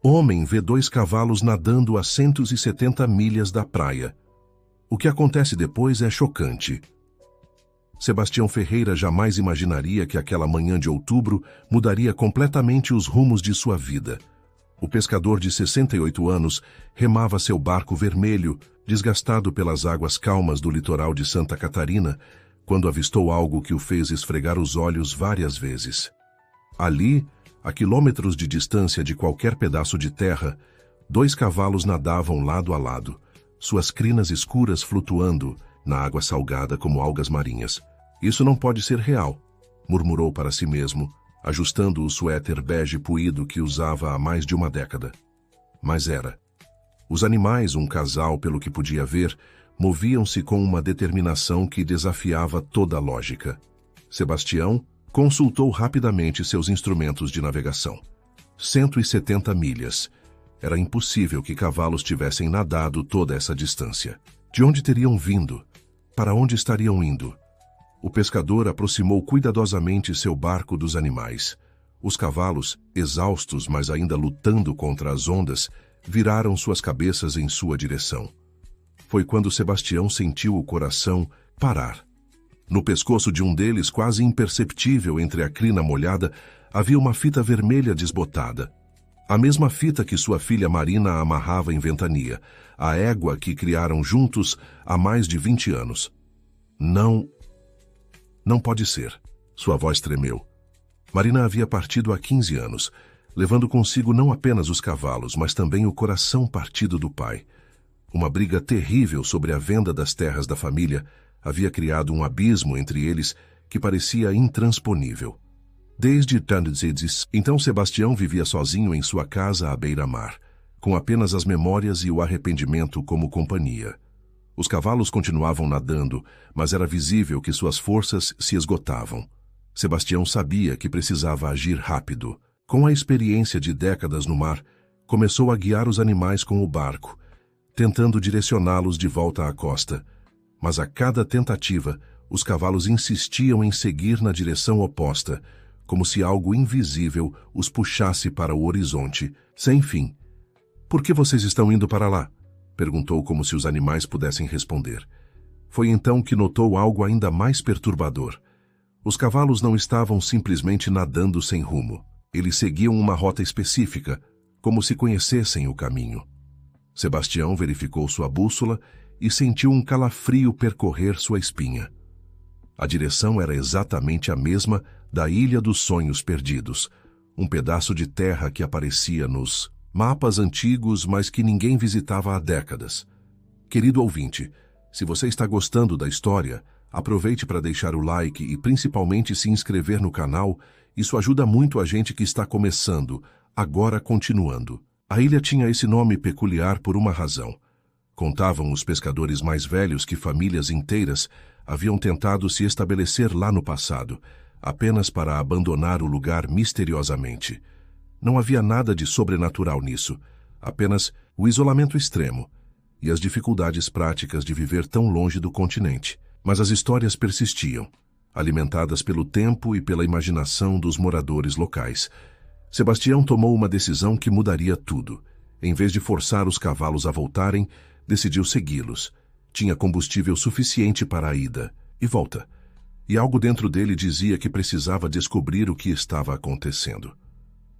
Homem vê 2 cavalos nadando a 170 milhas da praia. O que acontece depois é chocante. Sebastião Ferreira jamais imaginaria que aquela manhã de outubro mudaria completamente os rumos de sua vida. O pescador de 68 anos remava seu barco vermelho, desgastado pelas águas calmas do litoral de Santa Catarina, quando avistou algo que o fez esfregar os olhos várias vezes. Ali, a quilômetros de distância de qualquer pedaço de terra, 2 cavalos nadavam lado a lado, suas crinas escuras flutuando na água salgada como algas marinhas. Isso não pode ser real, murmurou para si mesmo, ajustando o suéter bege puído que usava há mais de uma década. Mas era. Os animais, um casal pelo que podia ver, moviam-se com uma determinação que desafiava toda a lógica. Sebastião consultou rapidamente seus instrumentos de navegação. 170 milhas. Era impossível que cavalos tivessem nadado toda essa distância. De onde teriam vindo? Para onde estariam indo? O pescador aproximou cuidadosamente seu barco dos animais. Os cavalos, exaustos, mas ainda lutando contra as ondas, viraram suas cabeças em sua direção. Foi quando Sebastião sentiu o coração parar. No pescoço de um deles, quase imperceptível entre a crina molhada, havia uma fita vermelha desbotada. A mesma fita que sua filha Marina amarrava em Ventania, a égua que criaram juntos há mais de 20 anos. Não pode ser. Sua voz tremeu. Marina havia partido há 15 anos, levando consigo não apenas os cavalos, mas também o coração partido do pai. Uma briga terrível sobre a venda das terras da família havia criado um abismo entre eles que parecia intransponível. Desde Tandedzes, então Sebastião vivia sozinho em sua casa à beira-mar, com apenas as memórias e o arrependimento como companhia. Os cavalos continuavam nadando, mas era visível que suas forças se esgotavam. Sebastião sabia que precisava agir rápido. Com a experiência de décadas no mar, começou a guiar os animais com o barco, tentando direcioná-los de volta à costa. Mas a cada tentativa, os cavalos insistiam em seguir na direção oposta, como se algo invisível os puxasse para o horizonte, sem fim. "Por que vocês estão indo para lá?" perguntou como se os animais pudessem responder. Foi então que notou algo ainda mais perturbador. Os cavalos não estavam simplesmente nadando sem rumo. Eles seguiam uma rota específica, como se conhecessem o caminho. Sebastião verificou sua bússola e sentiu um calafrio percorrer sua espinha. A direção era exatamente a mesma da Ilha dos Sonhos Perdidos, um pedaço de terra que aparecia nos mapas antigos, mas que ninguém visitava há décadas. Querido ouvinte, se você está gostando da história, aproveite para deixar o like e principalmente se inscrever no canal. Isso ajuda muito a gente que está começando, agora continuando. A ilha tinha esse nome peculiar por uma razão. Contavam os pescadores mais velhos que famílias inteiras haviam tentado se estabelecer lá no passado, apenas para abandonar o lugar misteriosamente. Não havia nada de sobrenatural nisso, apenas o isolamento extremo e as dificuldades práticas de viver tão longe do continente. Mas as histórias persistiam, alimentadas pelo tempo e pela imaginação dos moradores locais. Sebastião tomou uma decisão que mudaria tudo. Em vez de forçar os cavalos a voltarem, decidiu segui-los. Tinha combustível suficiente para a ida e volta. E algo dentro dele dizia que precisava descobrir o que estava acontecendo.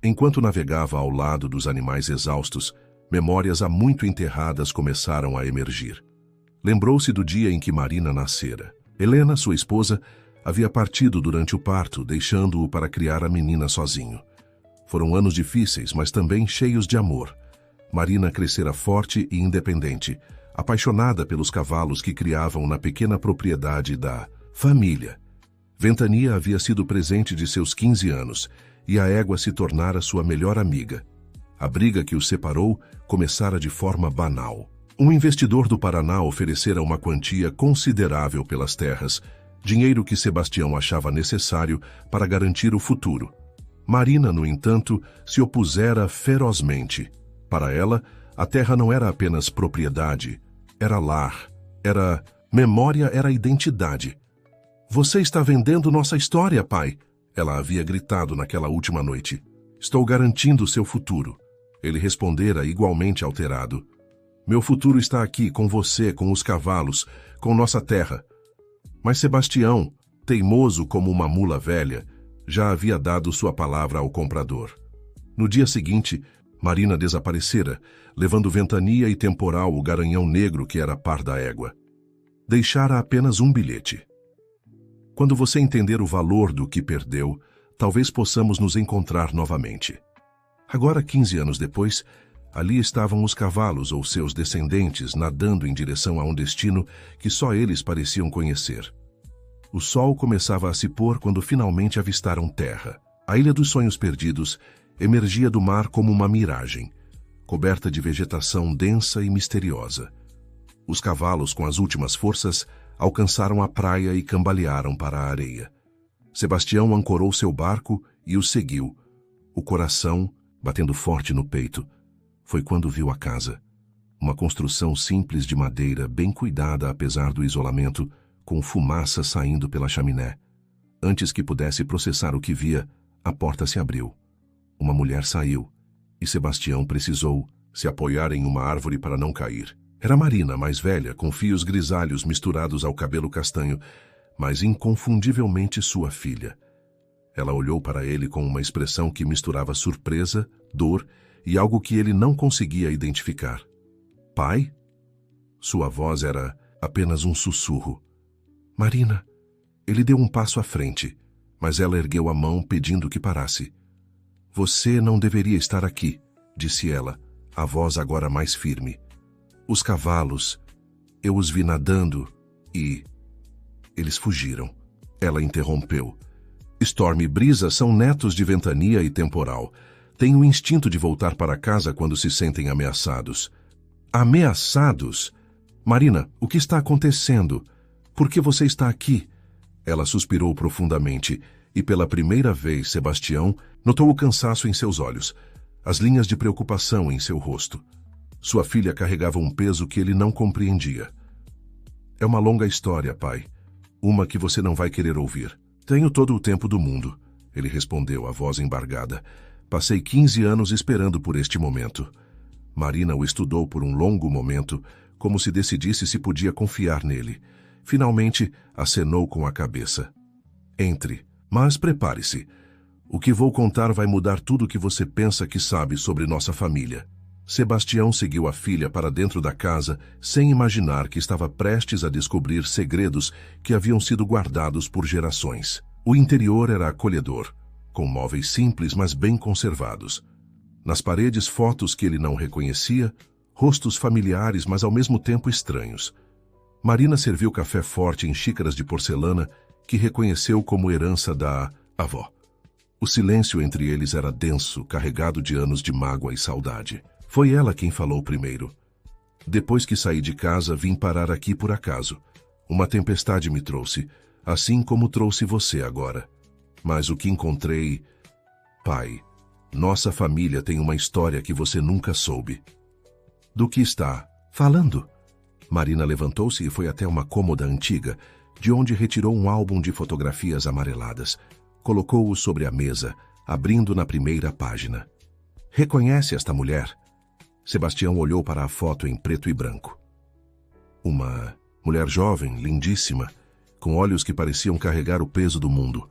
Enquanto navegava ao lado dos animais exaustos, memórias há muito enterradas começaram a emergir. Lembrou-se do dia em que Marina nascera. Helena, sua esposa, havia partido durante o parto, deixando-o para criar a menina sozinho. Foram anos difíceis, mas também cheios de amor. Marina crescera forte e independente, apaixonada pelos cavalos que criavam na pequena propriedade da família. Ventania havia sido presente de seus 15 anos, e a égua se tornara sua melhor amiga. A briga que os separou começara de forma banal. Um investidor do Paraná oferecera uma quantia considerável pelas terras, dinheiro que Sebastião achava necessário para garantir o futuro. Marina, no entanto, se opusera ferozmente. Para ela, a terra não era apenas propriedade, era lar, era memória, era identidade. "Você está vendendo nossa história, pai!" ela havia gritado naquela última noite. "Estou garantindo seu futuro." Ele respondera igualmente alterado. Meu futuro está aqui, com você, com os cavalos, com nossa terra. Mas Sebastião, teimoso como uma mula velha, já havia dado sua palavra ao comprador. No dia seguinte, Marina desaparecera, levando ventania e temporal o garanhão negro que era par da égua. Deixara apenas um bilhete. Quando você entender o valor do que perdeu, talvez possamos nos encontrar novamente. Agora, 15 anos depois, ali estavam os cavalos ou seus descendentes nadando em direção a um destino que só eles pareciam conhecer. O sol começava a se pôr quando finalmente avistaram terra. A Ilha dos Sonhos Perdidos emergia do mar como uma miragem, coberta de vegetação densa e misteriosa. Os cavalos, com as últimas forças, alcançaram a praia e cambalearam para a areia. Sebastião ancorou seu barco e os seguiu, o coração batendo forte no peito. Foi quando viu a casa. Uma construção simples de madeira, bem cuidada apesar do isolamento, com fumaça saindo pela chaminé. Antes que pudesse processar o que via, a porta se abriu. Uma mulher saiu, e Sebastião precisou se apoiar em uma árvore para não cair. Era Marina, mais velha, com fios grisalhos misturados ao cabelo castanho, mas inconfundivelmente sua filha. Ela olhou para ele com uma expressão que misturava surpresa, dor e algo que ele não conseguia identificar. Pai? Sua voz era apenas um sussurro. Marina. Ele deu um passo à frente, mas ela ergueu a mão pedindo que parasse. Você não deveria estar aqui, disse ela, a voz agora mais firme. Os cavalos, eu os vi nadando e... Eles fugiram. Ela interrompeu. Storm e Brisa são netos de ventania e temporal. Têm o instinto de voltar para casa quando se sentem ameaçados. Ameaçados? Marina, o que está acontecendo? Por que você está aqui? Ela suspirou profundamente, e pela primeira vez Sebastião notou o cansaço em seus olhos, as linhas de preocupação em seu rosto. Sua filha carregava um peso que ele não compreendia. É uma longa história, pai. Uma que você não vai querer ouvir. Tenho todo o tempo do mundo, ele respondeu, a voz embargada. Passei 15 anos esperando por este momento. Marina o estudou por um longo momento, como se decidisse se podia confiar nele. Finalmente, acenou com a cabeça. Entre, mas prepare-se. O que vou contar vai mudar tudo o que você pensa que sabe sobre nossa família. Sebastião seguiu a filha para dentro da casa, sem imaginar que estava prestes a descobrir segredos que haviam sido guardados por gerações. O interior era acolhedor, com móveis simples, mas bem conservados. Nas paredes, fotos que ele não reconhecia, rostos familiares, mas ao mesmo tempo estranhos. Marina serviu café forte em xícaras de porcelana que reconheceu como herança da avó. O silêncio entre eles era denso, carregado de anos de mágoa e saudade. Foi ela quem falou primeiro. Depois que saí de casa, vim parar aqui por acaso. Uma tempestade me trouxe, assim como trouxe você agora. Mas o que encontrei... Pai, nossa família tem uma história que você nunca soube. Do que está falando? Marina levantou-se e foi até uma cômoda antiga, de onde retirou um álbum de fotografias amareladas. Colocou-o sobre a mesa, abrindo na primeira página. Reconhece esta mulher? Sebastião olhou para a foto em preto e branco. Uma mulher jovem, lindíssima, com olhos que pareciam carregar o peso do mundo.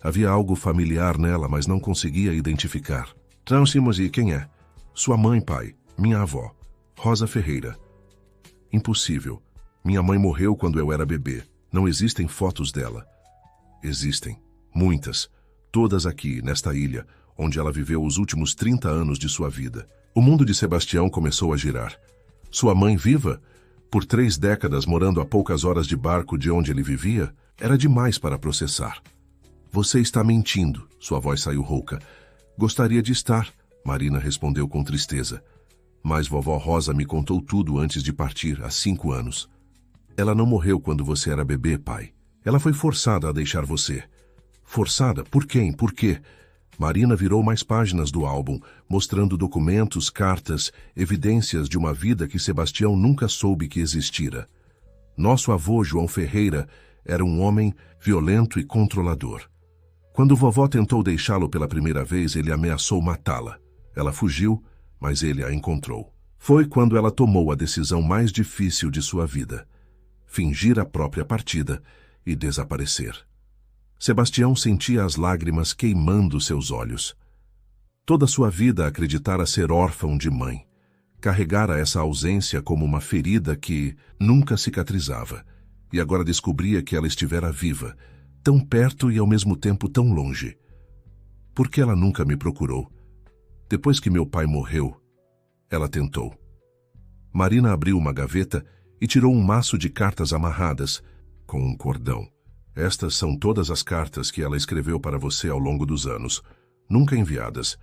Havia algo familiar nela, mas não conseguia identificar. Trouxemos e quem é? Sua mãe, pai. Minha avó. Rosa Ferreira. Impossível. Minha mãe morreu quando eu era bebê. Não existem fotos dela. Existem. Muitas. Todas aqui, nesta ilha, onde ela viveu os últimos 30 anos de sua vida. O mundo de Sebastião começou a girar. Sua mãe viva, por 3 décadas morando a poucas horas de barco de onde ele vivia, era demais para processar. Você está mentindo, sua voz saiu rouca. Gostaria de estar, Marina respondeu com tristeza. Mas vovó Rosa me contou tudo antes de partir, há 5 anos. Ela não morreu quando você era bebê, pai. Ela foi forçada a deixar você. Forçada? Por quem? Por quê? Marina virou mais páginas do álbum, mostrando documentos, cartas, evidências de uma vida que Sebastião nunca soube que existira. Nosso avô, João Ferreira, era um homem violento e controlador. Quando vovó tentou deixá-lo pela primeira vez, ele ameaçou matá-la. Ela fugiu, mas ele a encontrou. Foi quando ela tomou a decisão mais difícil de sua vida: fingir a própria partida e desaparecer. Sebastião sentia as lágrimas queimando seus olhos. Toda sua vida acreditara ser órfão de mãe. Carregara essa ausência como uma ferida que nunca cicatrizava, e agora descobria que ela estivera viva, tão perto e ao mesmo tempo tão longe. Por que ela nunca me procurou? Depois que meu pai morreu, ela tentou. Marina abriu uma gaveta e tirou um maço de cartas amarradas com um cordão. Estas são todas as cartas que ela escreveu para você ao longo dos anos, nunca enviadas,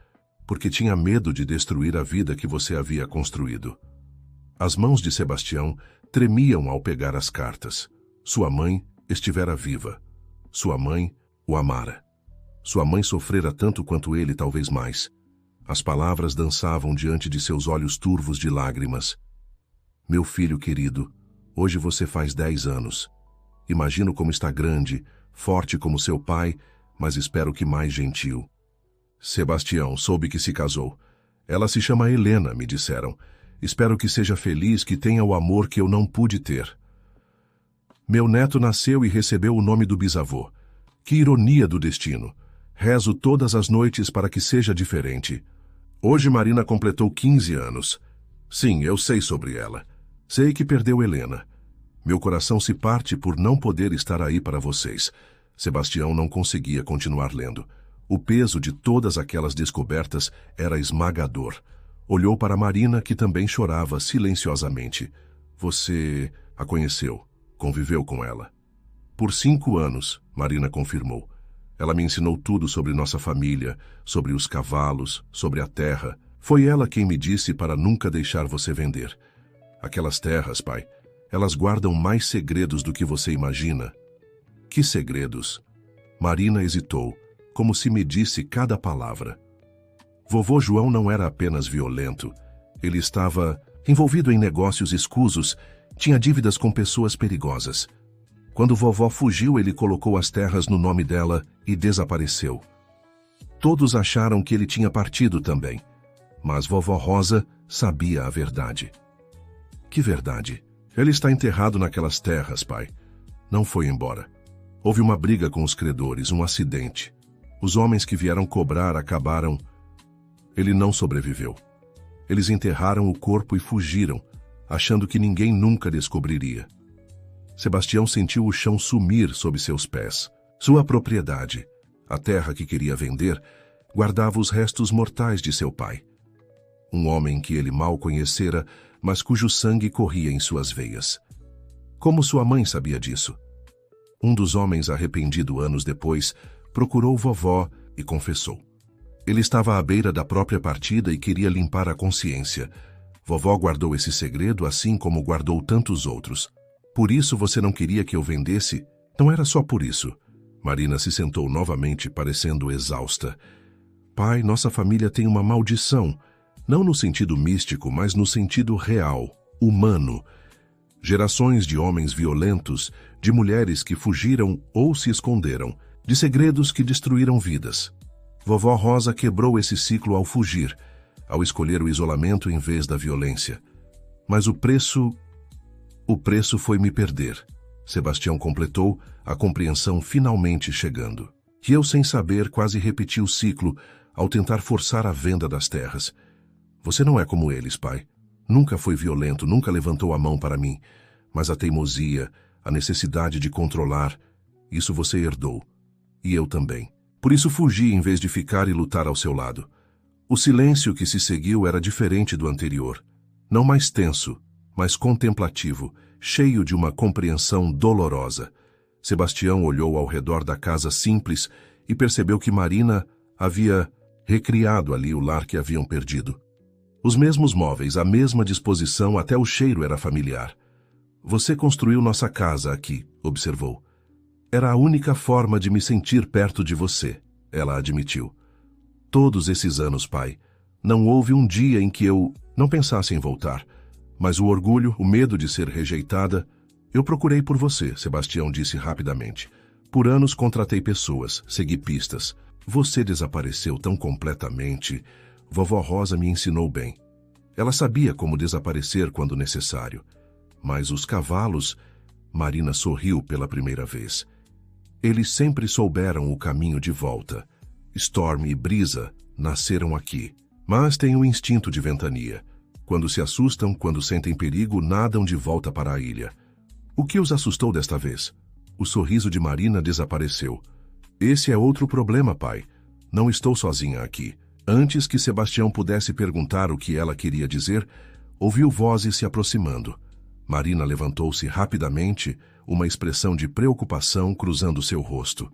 porque tinha medo de destruir a vida que você havia construído. As mãos de Sebastião tremiam ao pegar as cartas. Sua mãe estivera viva. Sua mãe o amara. Sua mãe sofrera tanto quanto ele, talvez mais. As palavras dançavam diante de seus olhos turvos de lágrimas. Meu filho querido, hoje você faz 10 anos. Imagino como está grande, forte como seu pai, mas espero que mais gentil. Sebastião, soube que se casou. Ela se chama Helena, me disseram. Espero que seja feliz, que tenha o amor que eu não pude ter. Meu neto nasceu e recebeu o nome do bisavô. Que ironia do destino. Rezo todas as noites para que seja diferente. Hoje Marina completou 15 anos. Sim, eu sei sobre ela. Sei que perdeu Helena. Meu coração se parte por não poder estar aí para vocês. Sebastião não conseguia continuar lendo. O peso de todas aquelas descobertas era esmagador. Olhou para Marina, que também chorava silenciosamente. Você a conheceu, conviveu com ela. Por 5 anos, Marina confirmou. Ela me ensinou tudo sobre nossa família, sobre os cavalos, sobre a terra. Foi ela quem me disse para nunca deixar você vender. Aquelas terras, pai, elas guardam mais segredos do que você imagina. Que segredos? Marina hesitou, como se medisse cada palavra. Vovô João não era apenas violento. Ele estava envolvido em negócios escusos, tinha dívidas com pessoas perigosas. Quando vovó fugiu, ele colocou as terras no nome dela e desapareceu. Todos acharam que ele tinha partido também, mas vovó Rosa sabia a verdade. Que verdade? Ele está enterrado naquelas terras, pai. Não foi embora. Houve uma briga com os credores, um acidente. Os homens que vieram cobrar acabaram... Ele não sobreviveu. Eles enterraram o corpo e fugiram, achando que ninguém nunca descobriria. Sebastião sentiu o chão sumir sob seus pés. Sua propriedade, a terra que queria vender, guardava os restos mortais de seu pai. Um homem que ele mal conhecera, mas cujo sangue corria em suas veias. Como sua mãe sabia disso? Um dos homens, arrependido anos depois, procurou vovó e confessou. Ele estava à beira da própria partida e queria limpar a consciência. Vovó guardou esse segredo assim como guardou tantos outros. Por isso você não queria que eu vendesse? Não era só por isso. Marina se sentou novamente, parecendo exausta. Pai, nossa família tem uma maldição. Não no sentido místico, mas no sentido real, humano. Gerações de homens violentos, de mulheres que fugiram ou se esconderam, de segredos que destruíram vidas. Vovó Rosa quebrou esse ciclo ao fugir, ao escolher o isolamento em vez da violência. Mas o preço foi me perder. Sebastião completou, a compreensão finalmente chegando. E eu, sem saber, quase repeti o ciclo ao tentar forçar a venda das terras. Você não é como eles, pai. Nunca foi violento, nunca levantou a mão para mim. Mas a teimosia, a necessidade de controlar, isso você herdou. E eu também. Por isso fugi em vez de ficar e lutar ao seu lado. O silêncio que se seguiu era diferente do anterior. Não mais tenso, mas contemplativo, cheio de uma compreensão dolorosa. Sebastião olhou ao redor da casa simples e percebeu que Marina havia recriado ali o lar que haviam perdido. Os mesmos móveis, a mesma disposição, até o cheiro era familiar. Você construiu nossa casa aqui, observou. Era a única forma de me sentir perto de você, ela admitiu. Todos esses anos, pai, não houve um dia em que eu não pensasse em voltar. Mas o orgulho, o medo de ser rejeitada... Eu procurei por você, Sebastião disse rapidamente. Por anos contratei pessoas, segui pistas. Você desapareceu tão completamente. Vovó Rosa me ensinou bem. Ela sabia como desaparecer quando necessário. Mas os cavalos... Marina sorriu pela primeira vez. Eles sempre souberam o caminho de volta. Storm e Brisa nasceram aqui, mas têm o instinto de ventania. Quando se assustam, quando sentem perigo, nadam de volta para a ilha. O que os assustou desta vez? O sorriso de Marina desapareceu. Esse é outro problema, pai. Não estou sozinha aqui. Antes que Sebastião pudesse perguntar o que ela queria dizer, ouviu vozes se aproximando. Marina levantou-se rapidamente, uma expressão de preocupação cruzando seu rosto.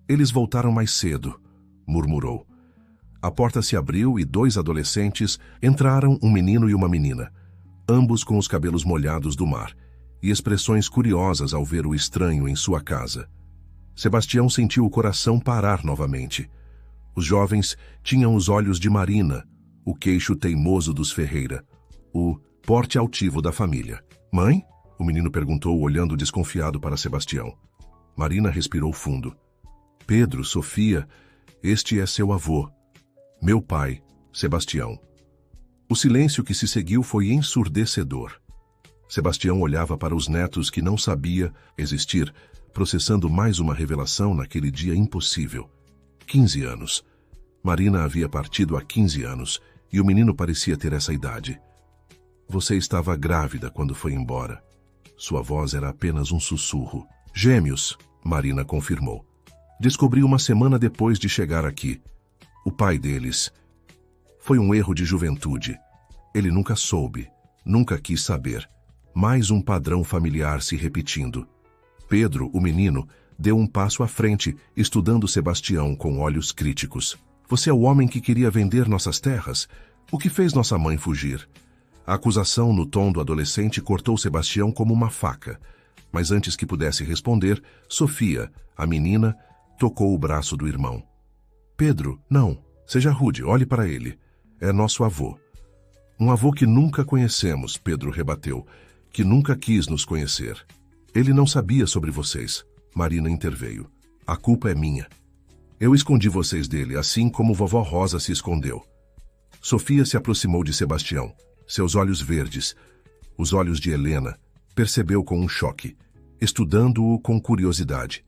Eles voltaram mais cedo, murmurou. A porta se abriu e 2 adolescentes entraram, um menino e uma menina, ambos com os cabelos molhados do mar, e expressões curiosas ao ver o estranho em sua casa. Sebastião sentiu o coração parar novamente. Os jovens tinham os olhos de Marina, o queixo teimoso dos Ferreira, o porte altivo da família. Mãe? O menino perguntou, olhando desconfiado para Sebastião. Marina respirou fundo. Pedro, Sofia, este é seu avô. Meu pai, Sebastião. O silêncio que se seguiu foi ensurdecedor. Sebastião olhava para os netos que não sabia existir, processando mais uma revelação naquele dia impossível. 15 anos. Marina havia partido há 15 anos, e o menino parecia ter essa idade. Você estava grávida quando foi embora. Sua voz era apenas um sussurro. Gêmeos, Marina confirmou. Descobri uma semana depois de chegar aqui. O pai deles. Foi um erro de juventude. Ele nunca soube, nunca quis saber. Mais um padrão familiar se repetindo. Pedro, o menino, deu um passo à frente, estudando Sebastião com olhos críticos. Você é o homem que queria vender nossas terras? O que fez nossa mãe fugir? A acusação no tom do adolescente cortou Sebastião como uma faca. Mas antes que pudesse responder, Sofia, a menina, tocou o braço do irmão. Pedro, não. Seja rude, olhe para ele. É nosso avô. Um avô que nunca conhecemos, Pedro rebateu, que nunca quis nos conhecer. Ele não sabia sobre vocês. Marina interveio. A culpa é minha. Eu escondi vocês dele, assim como vovó Rosa se escondeu. Sofia se aproximou de Sebastião. Seus olhos verdes, os olhos de Helena, percebeu com um choque, estudando-o com curiosidade.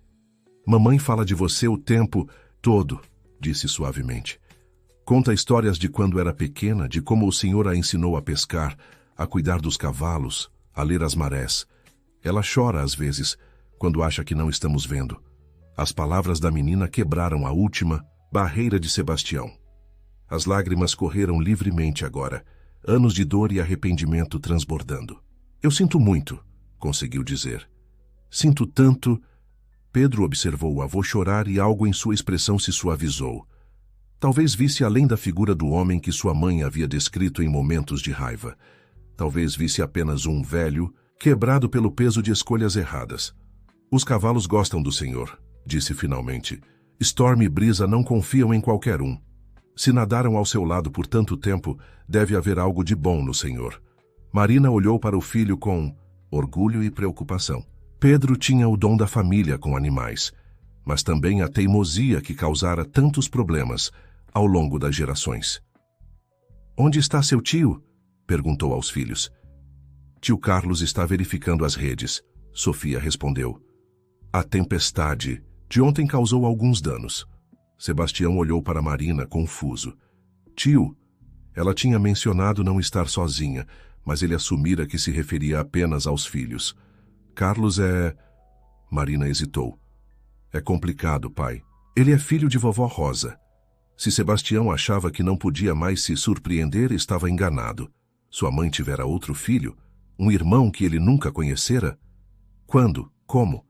Mamãe fala de você o tempo todo, disse suavemente. Conta histórias de quando era pequena, de como o senhor a ensinou a pescar, a cuidar dos cavalos, a ler as marés. Ela chora às vezes, quando acha que não estamos vendo. As palavras da menina quebraram a última barreira de Sebastião. As lágrimas correram livremente agora, anos de dor e arrependimento transbordando. Eu sinto muito, conseguiu dizer. Sinto tanto... Pedro observou o avô chorar e algo em sua expressão se suavizou. Talvez visse além da figura do homem que sua mãe havia descrito em momentos de raiva. Talvez visse apenas um velho, quebrado pelo peso de escolhas erradas. Os cavalos gostam do senhor, disse finalmente. Storm e Brisa não confiam em qualquer um. Se nadaram ao seu lado por tanto tempo, deve haver algo de bom no senhor. Marina olhou para o filho com orgulho e preocupação. Pedro tinha o dom da família com animais, mas também a teimosia que causara tantos problemas ao longo das gerações. Onde está seu tio? Perguntou aos filhos. Tio Carlos está verificando as redes, Sofia respondeu. A tempestade de ontem causou alguns danos. Sebastião olhou para Marina, confuso. Tio, ela tinha mencionado não estar sozinha, mas ele assumira que se referia apenas aos filhos. Carlos é... Marina hesitou. É complicado, pai. Ele é filho de vovó Rosa. Se Sebastião achava que não podia mais se surpreender, estava enganado. Sua mãe tivera outro filho, um irmão que ele nunca conhecera? Quando? Como?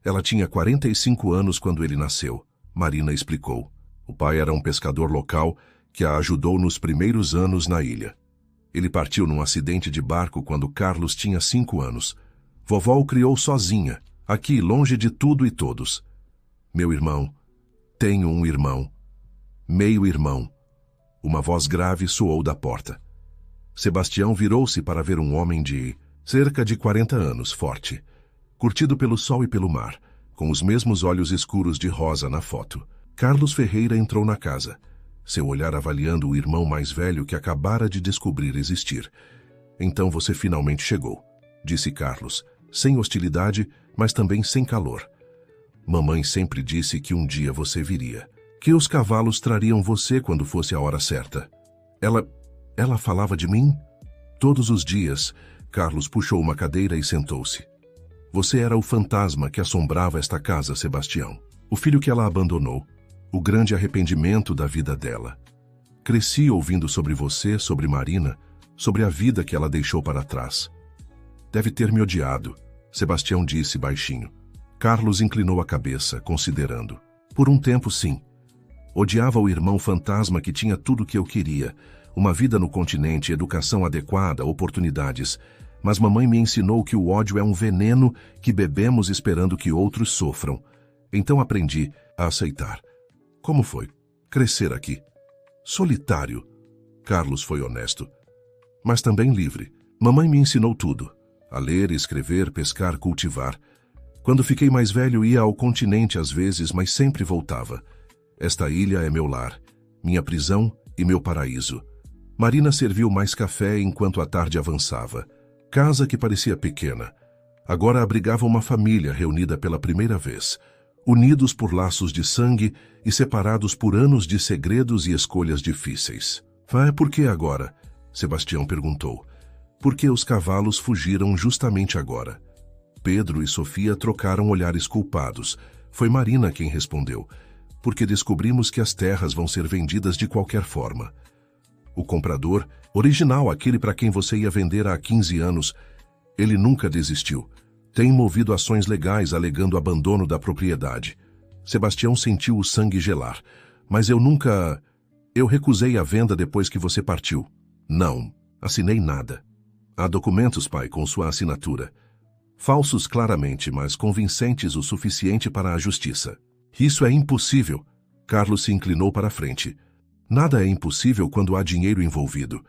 Ela tinha 45 anos quando ele nasceu. Marina explicou. O pai era um pescador local que a ajudou nos primeiros anos na ilha. Ele partiu num acidente de barco quando Carlos tinha 5 anos. Vovó o criou sozinha, aqui longe de tudo e todos. Meu irmão, tenho um irmão. Meio-irmão. Uma voz grave soou da porta. Sebastião virou-se para ver um homem de cerca de 40 anos, forte, curtido pelo sol e pelo mar, com os mesmos olhos escuros de Rosa na foto. Carlos Ferreira entrou na casa. seu olhar avaliando o irmão mais velho que acabara de descobrir existir. Então você finalmente chegou, disse Carlos, sem hostilidade, mas também sem calor. Mamãe sempre disse que um dia você viria, que os cavalos trariam você quando fosse a hora certa. Ela falava de mim? Todos os dias. Carlos puxou uma cadeira e sentou-se. Você era o fantasma que assombrava esta casa, Sebastião. O filho que ela abandonou. O grande arrependimento da vida dela. Cresci ouvindo sobre você, sobre Marina, sobre a vida que ela deixou para trás. Deve ter me odiado, Sebastião disse baixinho. Carlos inclinou a cabeça, considerando. Por um tempo, sim. Odiava o irmão fantasma que tinha tudo o que eu queria. Uma vida no continente, educação adequada, oportunidades. Mas mamãe me ensinou que o ódio é um veneno que bebemos esperando que outros sofram. Então aprendi a aceitar. Como foi? Crescer aqui. Solitário. Carlos foi honesto. Mas também livre. Mamãe me ensinou tudo. A ler, escrever, pescar, cultivar. Quando fiquei mais velho, ia ao continente às vezes, mas sempre voltava. Esta ilha é meu lar, minha prisão e meu paraíso. Marina serviu mais café enquanto a tarde avançava. Casa que parecia pequena. Agora abrigava uma família reunida pela primeira vez. Unidos por laços de sangue e separados por anos de segredos e escolhas difíceis. Por que agora? Sebastião perguntou. Por que os cavalos fugiram justamente agora? Pedro e Sofia trocaram olhares culpados. Foi Marina quem respondeu. Porque descobrimos que as terras vão ser vendidas de qualquer forma. O comprador, original, aquele para quem você ia vender há 15 anos, ele nunca desistiu. Tem movido ações legais alegando abandono da propriedade. Sebastião sentiu o sangue gelar. Mas eu recusei a venda depois que você partiu. Não, assinei nada. Há documentos, pai, com sua assinatura. Falsos claramente, mas convincentes o suficiente para a justiça. Isso é impossível. Carlos se inclinou para a frente. Nada é impossível quando há dinheiro envolvido.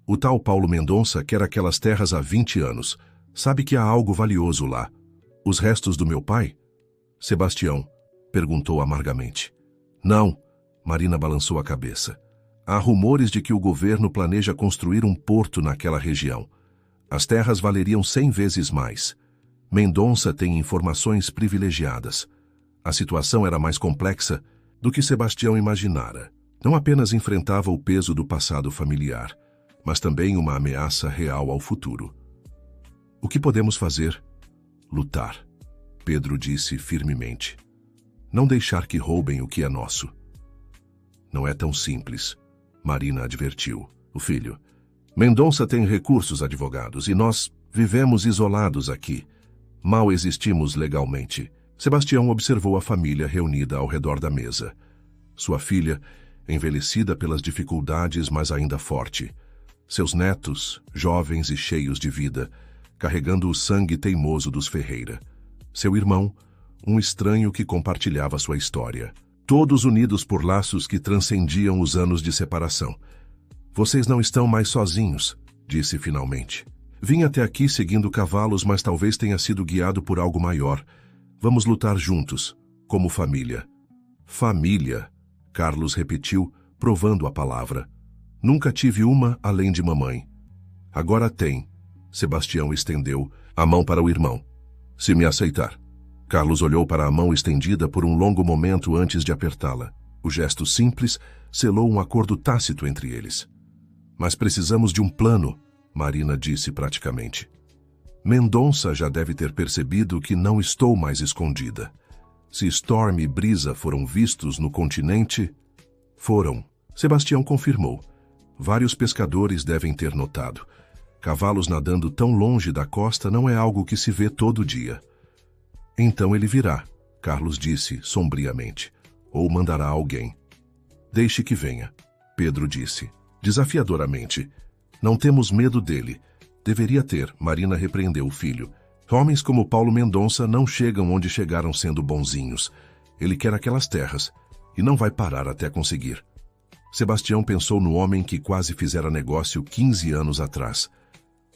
O tal Paulo Mendonça quer aquelas terras há 20 anos. Sabe que há algo valioso lá. Os restos do meu pai? Sebastião perguntou amargamente. Não, Marina balançou a cabeça. Há rumores de que o governo planeja construir um porto naquela região. As terras valeriam 100 vezes mais. Mendonça tem informações privilegiadas. A situação era mais complexa do que Sebastião imaginara. Não apenas enfrentava o peso do passado familiar, mas também uma ameaça real ao futuro. O que podemos fazer? Lutar, Pedro disse firmemente. Não deixar que roubem o que é nosso. Não é tão simples, Marina advertiu. O filho. Mendonça tem recursos, advogados, e nós vivemos isolados aqui. Mal existimos legalmente. Sebastião observou a família reunida ao redor da mesa. Sua filha, envelhecida pelas dificuldades, mas ainda forte. Seus netos, jovens e cheios de vida, carregando o sangue teimoso dos Ferreira. Seu irmão, um estranho que compartilhava sua história. Todos unidos por laços que transcendiam os anos de separação. Vocês não estão mais sozinhos, disse finalmente. Vim até aqui seguindo cavalos, mas talvez tenha sido guiado por algo maior. Vamos lutar juntos, como família. Família, Carlos repetiu, provando a palavra. Nunca tive uma além de mamãe. Agora tem. Sebastião estendeu a mão para o irmão. Se me aceitar. Carlos olhou para a mão estendida por um longo momento antes de apertá-la. O gesto simples selou um acordo tácito entre eles. Mas precisamos de um plano, Marina disse praticamente. Mendonça já deve ter percebido que não estou mais escondida. Se Storm e Brisa foram vistos no continente... Foram. Sebastião confirmou. Vários pescadores devem ter notado. Cavalos nadando tão longe da costa não é algo que se vê todo dia. Então ele virá, Carlos disse sombriamente. Ou mandará alguém. Deixe que venha, Pedro disse, desafiadoramente. Não temos medo dele. Deveria ter, Marina repreendeu o filho. Homens como Paulo Mendonça não chegam onde chegaram sendo bonzinhos. Ele quer aquelas terras, e não vai parar até conseguir. Sebastião pensou no homem que quase fizera negócio 15 anos atrás.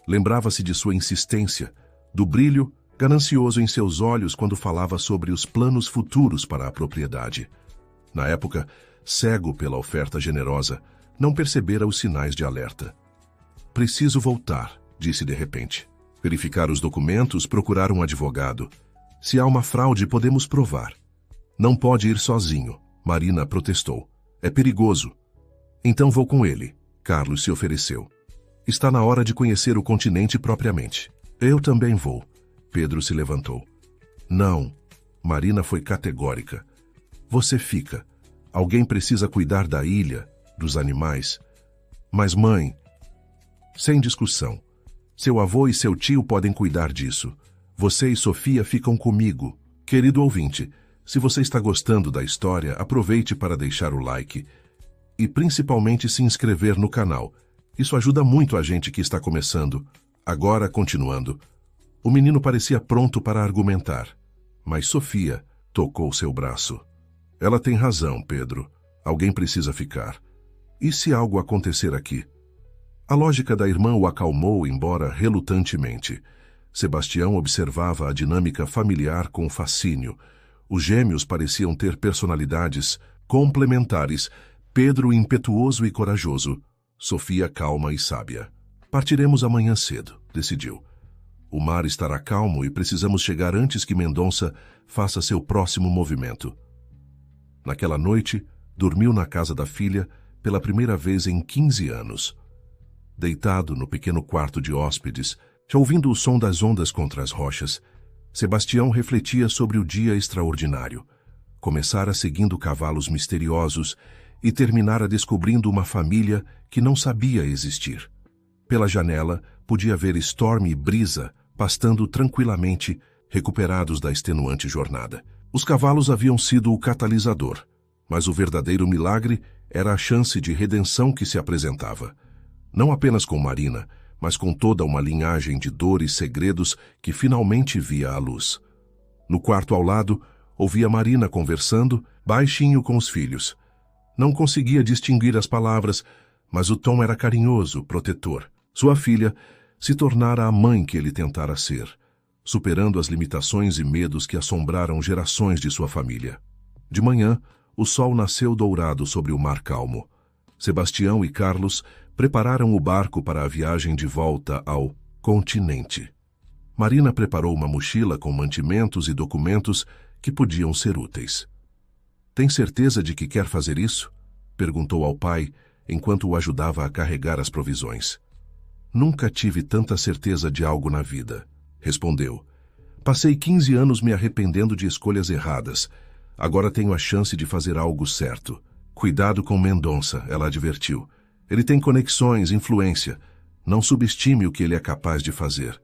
Lembrava-se de sua insistência, do brilho ganancioso em seus olhos quando falava sobre os planos futuros para a propriedade. Na época, cego pela oferta generosa, não percebera os sinais de alerta. Preciso voltar, disse de repente. Verificar os documentos, procurar um advogado. Se há uma fraude, podemos provar. Não pode ir sozinho, Marina protestou. É perigoso. Então vou com ele, Carlos se ofereceu. Está na hora de conhecer o continente propriamente. Eu também vou. Pedro se levantou. Não. Marina foi categórica. Você fica. Alguém precisa cuidar da ilha, dos animais. Mas mãe... Sem discussão. Seu avô e seu tio podem cuidar disso. Você e Sofia ficam comigo. Querido ouvinte, se você está gostando da história, aproveite para deixar o like e principalmente se inscrever no canal. Isso ajuda muito a gente que está começando. Agora, continuando. O menino parecia pronto para argumentar, mas Sofia tocou seu braço. Ela tem razão, Pedro. Alguém precisa ficar. E se algo acontecer aqui? A lógica da irmã o acalmou, embora relutantemente. Sebastião observava a dinâmica familiar com fascínio. Os gêmeos pareciam ter personalidades complementares. Pedro impetuoso e corajoso. Sofia calma e sábia. Partiremos amanhã cedo, decidiu. O mar estará calmo e precisamos chegar antes que Mendonça faça seu próximo movimento. Naquela noite, dormiu na casa da filha pela primeira vez em 15 anos. Deitado no pequeno quarto de hóspedes, já ouvindo o som das ondas contra as rochas, Sebastião refletia sobre o dia extraordinário. Começara seguindo cavalos misteriosos e terminara descobrindo uma família que não sabia existir. Pela janela, podia ver Storm e Brisa pastando tranquilamente, recuperados da extenuante jornada. Os cavalos haviam sido o catalisador, mas o verdadeiro milagre era a chance de redenção que se apresentava. Não apenas com Marina, mas com toda uma linhagem de dor e segredos que finalmente via à luz. No quarto ao lado, ouvia Marina conversando, baixinho com os filhos. Não conseguia distinguir as palavras, mas o tom era carinhoso, protetor. Sua filha se tornara a mãe que ele tentara ser, superando as limitações e medos que assombraram gerações de sua família. De manhã, o sol nasceu dourado sobre o mar calmo. Sebastião e Carlos prepararam o barco para a viagem de volta ao continente. Marina preparou uma mochila com mantimentos e documentos que podiam ser úteis. Tem certeza de que quer fazer isso? Perguntou ao pai, enquanto o ajudava a carregar as provisões. Nunca tive tanta certeza de algo na vida, respondeu. Passei 15 anos me arrependendo de escolhas erradas. Agora tenho a chance de fazer algo certo. Cuidado com Mendonça, ela advertiu. Ele tem conexões, influência. Não subestime o que ele é capaz de fazer.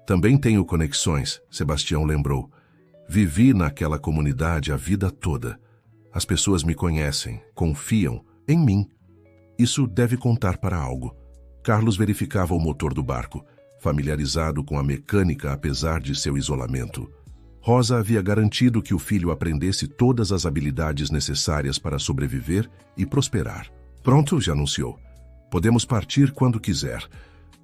Também tenho conexões, Sebastião lembrou. Vivi naquela comunidade a vida toda. As pessoas me conhecem, confiam em mim. Isso deve contar para algo. Carlos verificava o motor do barco, familiarizado com a mecânica apesar de seu isolamento. Rosa havia garantido que o filho aprendesse todas as habilidades necessárias para sobreviver e prosperar. Pronto, já anunciou. Podemos partir quando quiser.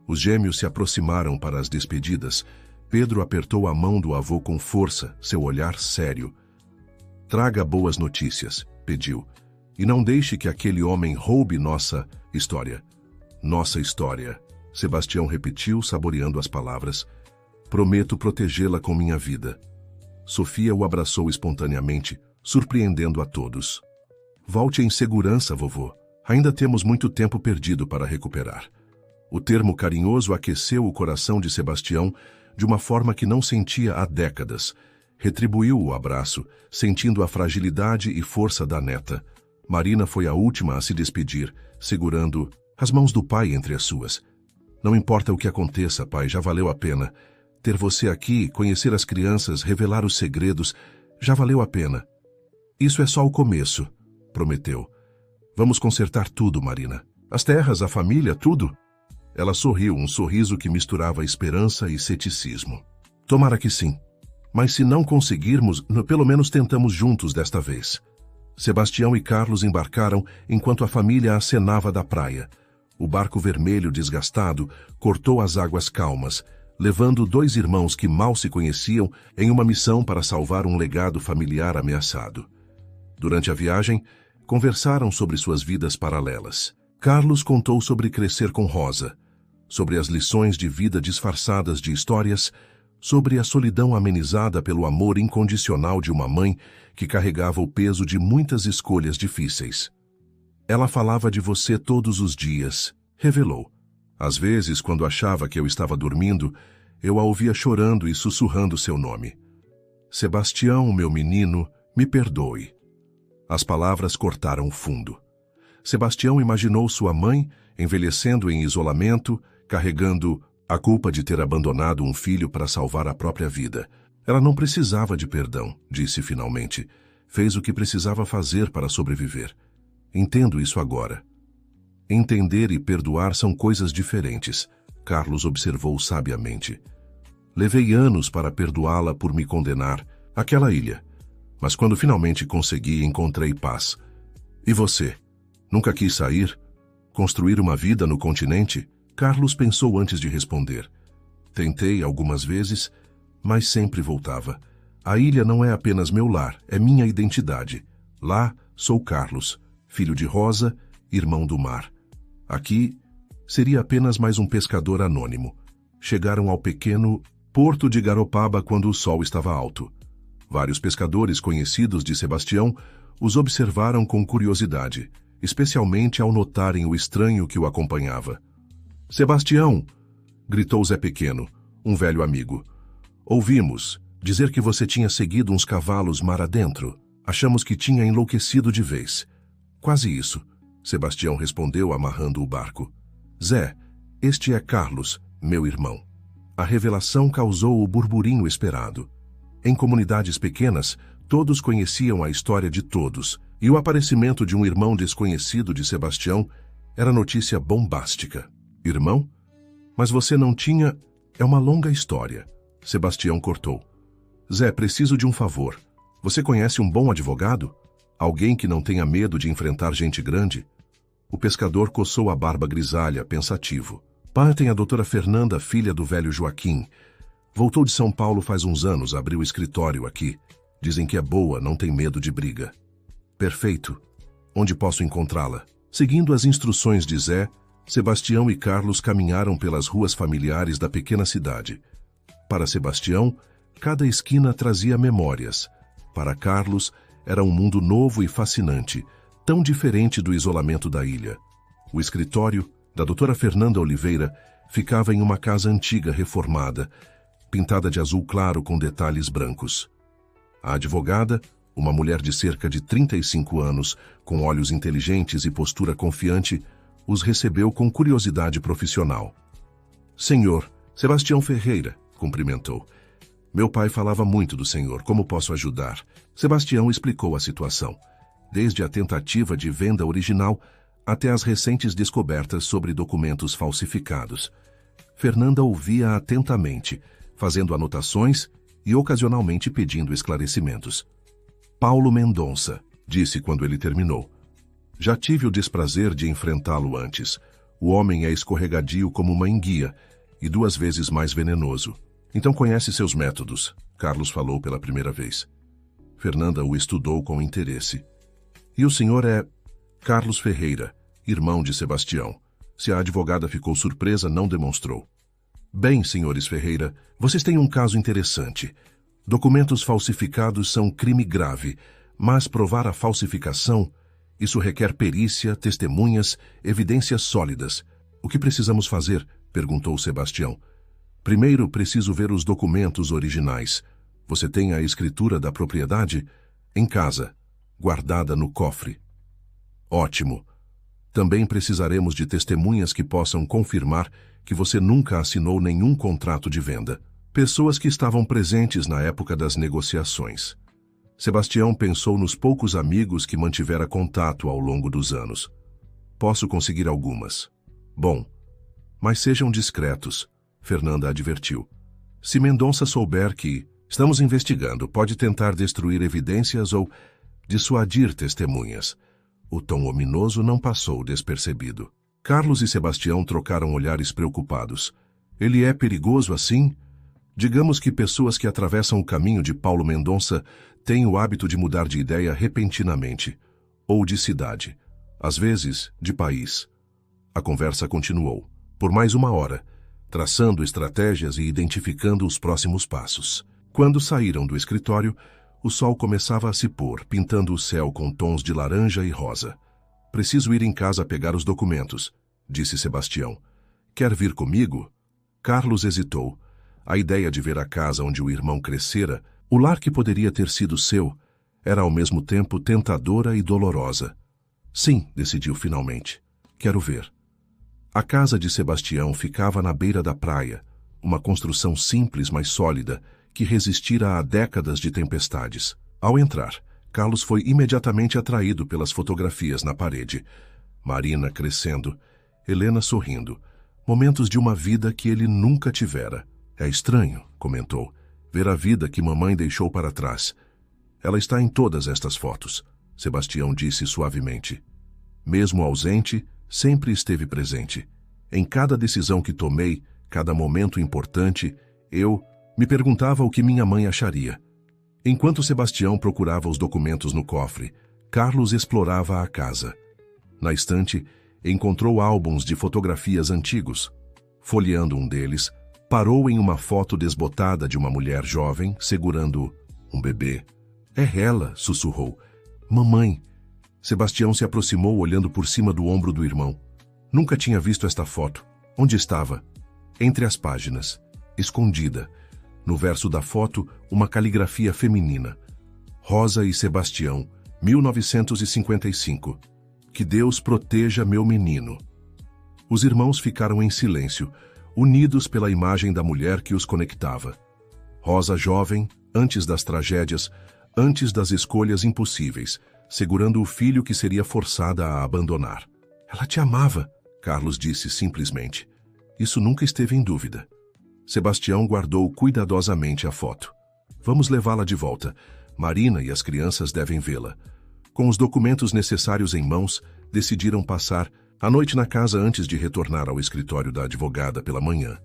Os gêmeos se aproximaram para as despedidas. Pedro apertou a mão do avô com força, seu olhar sério. Traga boas notícias, pediu. E não deixe que aquele homem roube nossa história. Nossa história, Sebastião repetiu, saboreando as palavras. Prometo protegê-la com minha vida. Sofia o abraçou espontaneamente, surpreendendo a todos. Volte em segurança, vovô. Ainda temos muito tempo perdido para recuperar. O termo carinhoso aqueceu o coração de Sebastião de uma forma que não sentia há décadas. Retribuiu o abraço, sentindo a fragilidade e força da neta. Marina foi a última a se despedir, segurando as mãos do pai entre as suas. Não importa o que aconteça, pai, já valeu a pena. Ter você aqui, conhecer as crianças, revelar os segredos, já valeu a pena. Isso é só o começo, prometeu. Vamos consertar tudo, Marina. As terras, a família, tudo. Ela sorriu, um sorriso que misturava esperança e ceticismo. Tomara que sim. Mas se não conseguirmos, pelo menos tentamos juntos desta vez. Sebastião e Carlos embarcaram enquanto a família acenava da praia. O barco vermelho desgastado cortou as águas calmas, levando dois irmãos que mal se conheciam em uma missão para salvar um legado familiar ameaçado. Durante a viagem, Conversaram sobre suas vidas paralelas. Carlos contou sobre crescer com Rosa, sobre as lições de vida disfarçadas de histórias, sobre a solidão amenizada pelo amor incondicional de uma mãe que carregava o peso de muitas escolhas difíceis. Ela falava de você todos os dias, revelou. Às vezes, quando achava que eu estava dormindo, eu a ouvia chorando e sussurrando seu nome. Sebastião, meu menino, me perdoe. As palavras cortaram fundo. Sebastião imaginou sua mãe envelhecendo em isolamento, carregando a culpa de ter abandonado um filho para salvar a própria vida. Ela não precisava de perdão, disse finalmente. Fez o que precisava fazer para sobreviver. Entendo isso agora. Entender e perdoar são coisas diferentes, Carlos observou sabiamente. Levei anos para perdoá-la por me condenar àquela ilha. Mas quando finalmente consegui, encontrei paz. E você? Nunca quis sair? Construir uma vida no continente? Carlos pensou antes de responder. Tentei algumas vezes, mas sempre voltava. A ilha não é apenas meu lar, é minha identidade. Lá sou Carlos, filho de Rosa, irmão do mar. Aqui seria apenas mais um pescador anônimo. Chegaram ao pequeno porto de Garopaba quando o sol estava alto. Vários pescadores conhecidos de Sebastião os observaram com curiosidade, especialmente ao notarem o estranho que o acompanhava. Sebastião! Gritou Zé Pequeno, um velho amigo. Ouvimos dizer que você tinha seguido uns cavalos mar adentro. Achamos que tinha enlouquecido de vez. Quase isso, Sebastião respondeu amarrando o barco. Zé, este é Carlos, meu irmão. A revelação causou o burburinho esperado. Em comunidades pequenas, todos conheciam a história de todos, e o aparecimento de um irmão desconhecido de Sebastião era notícia bombástica. Irmão? Mas você não tinha... É uma longa história. Sebastião cortou. Zé, preciso de um favor. Você conhece um bom advogado? Alguém que não tenha medo de enfrentar gente grande? O pescador coçou a barba grisalha, pensativo. Partem a doutora Fernanda, filha do velho Joaquim. Voltou de São Paulo faz uns anos, abriu escritório aqui. Dizem que é boa, não tem medo de briga. Perfeito. Onde posso encontrá-la? Seguindo as instruções de Zé, Sebastião e Carlos caminharam pelas ruas familiares da pequena cidade. Para Sebastião, cada esquina trazia memórias. Para Carlos, era um mundo novo e fascinante, tão diferente do isolamento da ilha. O escritório da doutora Fernanda Oliveira ficava em uma casa antiga reformada, pintada de azul claro com detalhes brancos. A advogada, uma mulher de cerca de 35 anos, com olhos inteligentes e postura confiante, os recebeu com curiosidade profissional. Senhor, Sebastião Ferreira, cumprimentou. Meu pai falava muito do senhor, como posso ajudar? Sebastião explicou a situação, desde a tentativa de venda original até as recentes descobertas sobre documentos falsificados. Fernanda ouvia atentamente, fazendo anotações e ocasionalmente pedindo esclarecimentos. Paulo Mendonça, disse quando ele terminou. Já tive o desprazer de enfrentá-lo antes. O homem é escorregadio como uma enguia e 2 vezes mais venenoso. Então conhece seus métodos, Carlos falou pela primeira vez. Fernanda o estudou com interesse. E o senhor é Carlos Ferreira, irmão de Sebastião. Se a advogada ficou surpresa, não demonstrou. Bem, senhores Ferreira, vocês têm um caso interessante. Documentos falsificados são crime grave, mas provar a falsificação, isso requer perícia, testemunhas, evidências sólidas. O que precisamos fazer? Perguntou Sebastião. Primeiro, preciso ver os documentos originais. Você tem a escritura da propriedade? Em casa, guardada no cofre. Ótimo. Também precisaremos de testemunhas que possam confirmar que você nunca assinou nenhum contrato de venda. Pessoas que estavam presentes na época das negociações. Sebastião pensou nos poucos amigos que mantivera contato ao longo dos anos. Posso conseguir algumas. Bom, mas sejam discretos, Fernanda advertiu. Se Mendonça souber que estamos investigando, pode tentar destruir evidências ou dissuadir testemunhas. O tom ominoso não passou despercebido. Carlos e Sebastião trocaram olhares preocupados. Ele é perigoso assim? Digamos que pessoas que atravessam o caminho de Paulo Mendonça têm o hábito de mudar de ideia repentinamente. ou de cidade, às vezes de país. A conversa continuou, por mais 1 hora, traçando estratégias e identificando os próximos passos. Quando saíram do escritório, o sol começava a se pôr, pintando o céu com tons de laranja e rosa. Preciso ir em casa pegar os documentos, disse Sebastião. Quer vir comigo? Carlos hesitou. A ideia de ver a casa onde o irmão crescera, o lar que poderia ter sido seu, era ao mesmo tempo tentadora e dolorosa. Sim, decidiu finalmente. Quero ver. A casa de Sebastião ficava na beira da praia, uma construção simples, mas sólida, que resistira a décadas de tempestades. Ao entrar, Carlos foi imediatamente atraído pelas fotografias na parede. Marina crescendo, Helena sorrindo, momentos de uma vida que ele nunca tivera. É estranho, comentou, ver a vida que mamãe deixou para trás. Ela está em todas estas fotos, Sebastião disse suavemente. Mesmo ausente, sempre esteve presente. Em cada decisão que tomei, cada momento importante, eu me perguntava o que minha mãe acharia. Enquanto Sebastião procurava os documentos no cofre, Carlos explorava a casa. Na estante, encontrou álbuns de fotografias antigos. Folheando um deles, parou em uma foto desbotada de uma mulher jovem segurando um bebê. É ela, sussurrou. Mamãe. Sebastião se aproximou olhando por cima do ombro do irmão. Nunca tinha visto esta foto. Onde estava? Entre as páginas, escondida. No verso da foto, uma caligrafia feminina. Rosa e Sebastião, 1955. Que Deus proteja meu menino. Os irmãos ficaram em silêncio, unidos pela imagem da mulher que os conectava. Rosa jovem, antes das tragédias, antes das escolhas impossíveis, segurando o filho que seria forçada a abandonar. Ela te amava, Carlos disse simplesmente. Isso nunca esteve em dúvida. Sebastião guardou cuidadosamente a foto. Vamos levá-la de volta. Marina e as crianças devem vê-la. Com os documentos necessários em mãos, decidiram passar a noite na casa antes de retornar ao escritório da advogada pela manhã.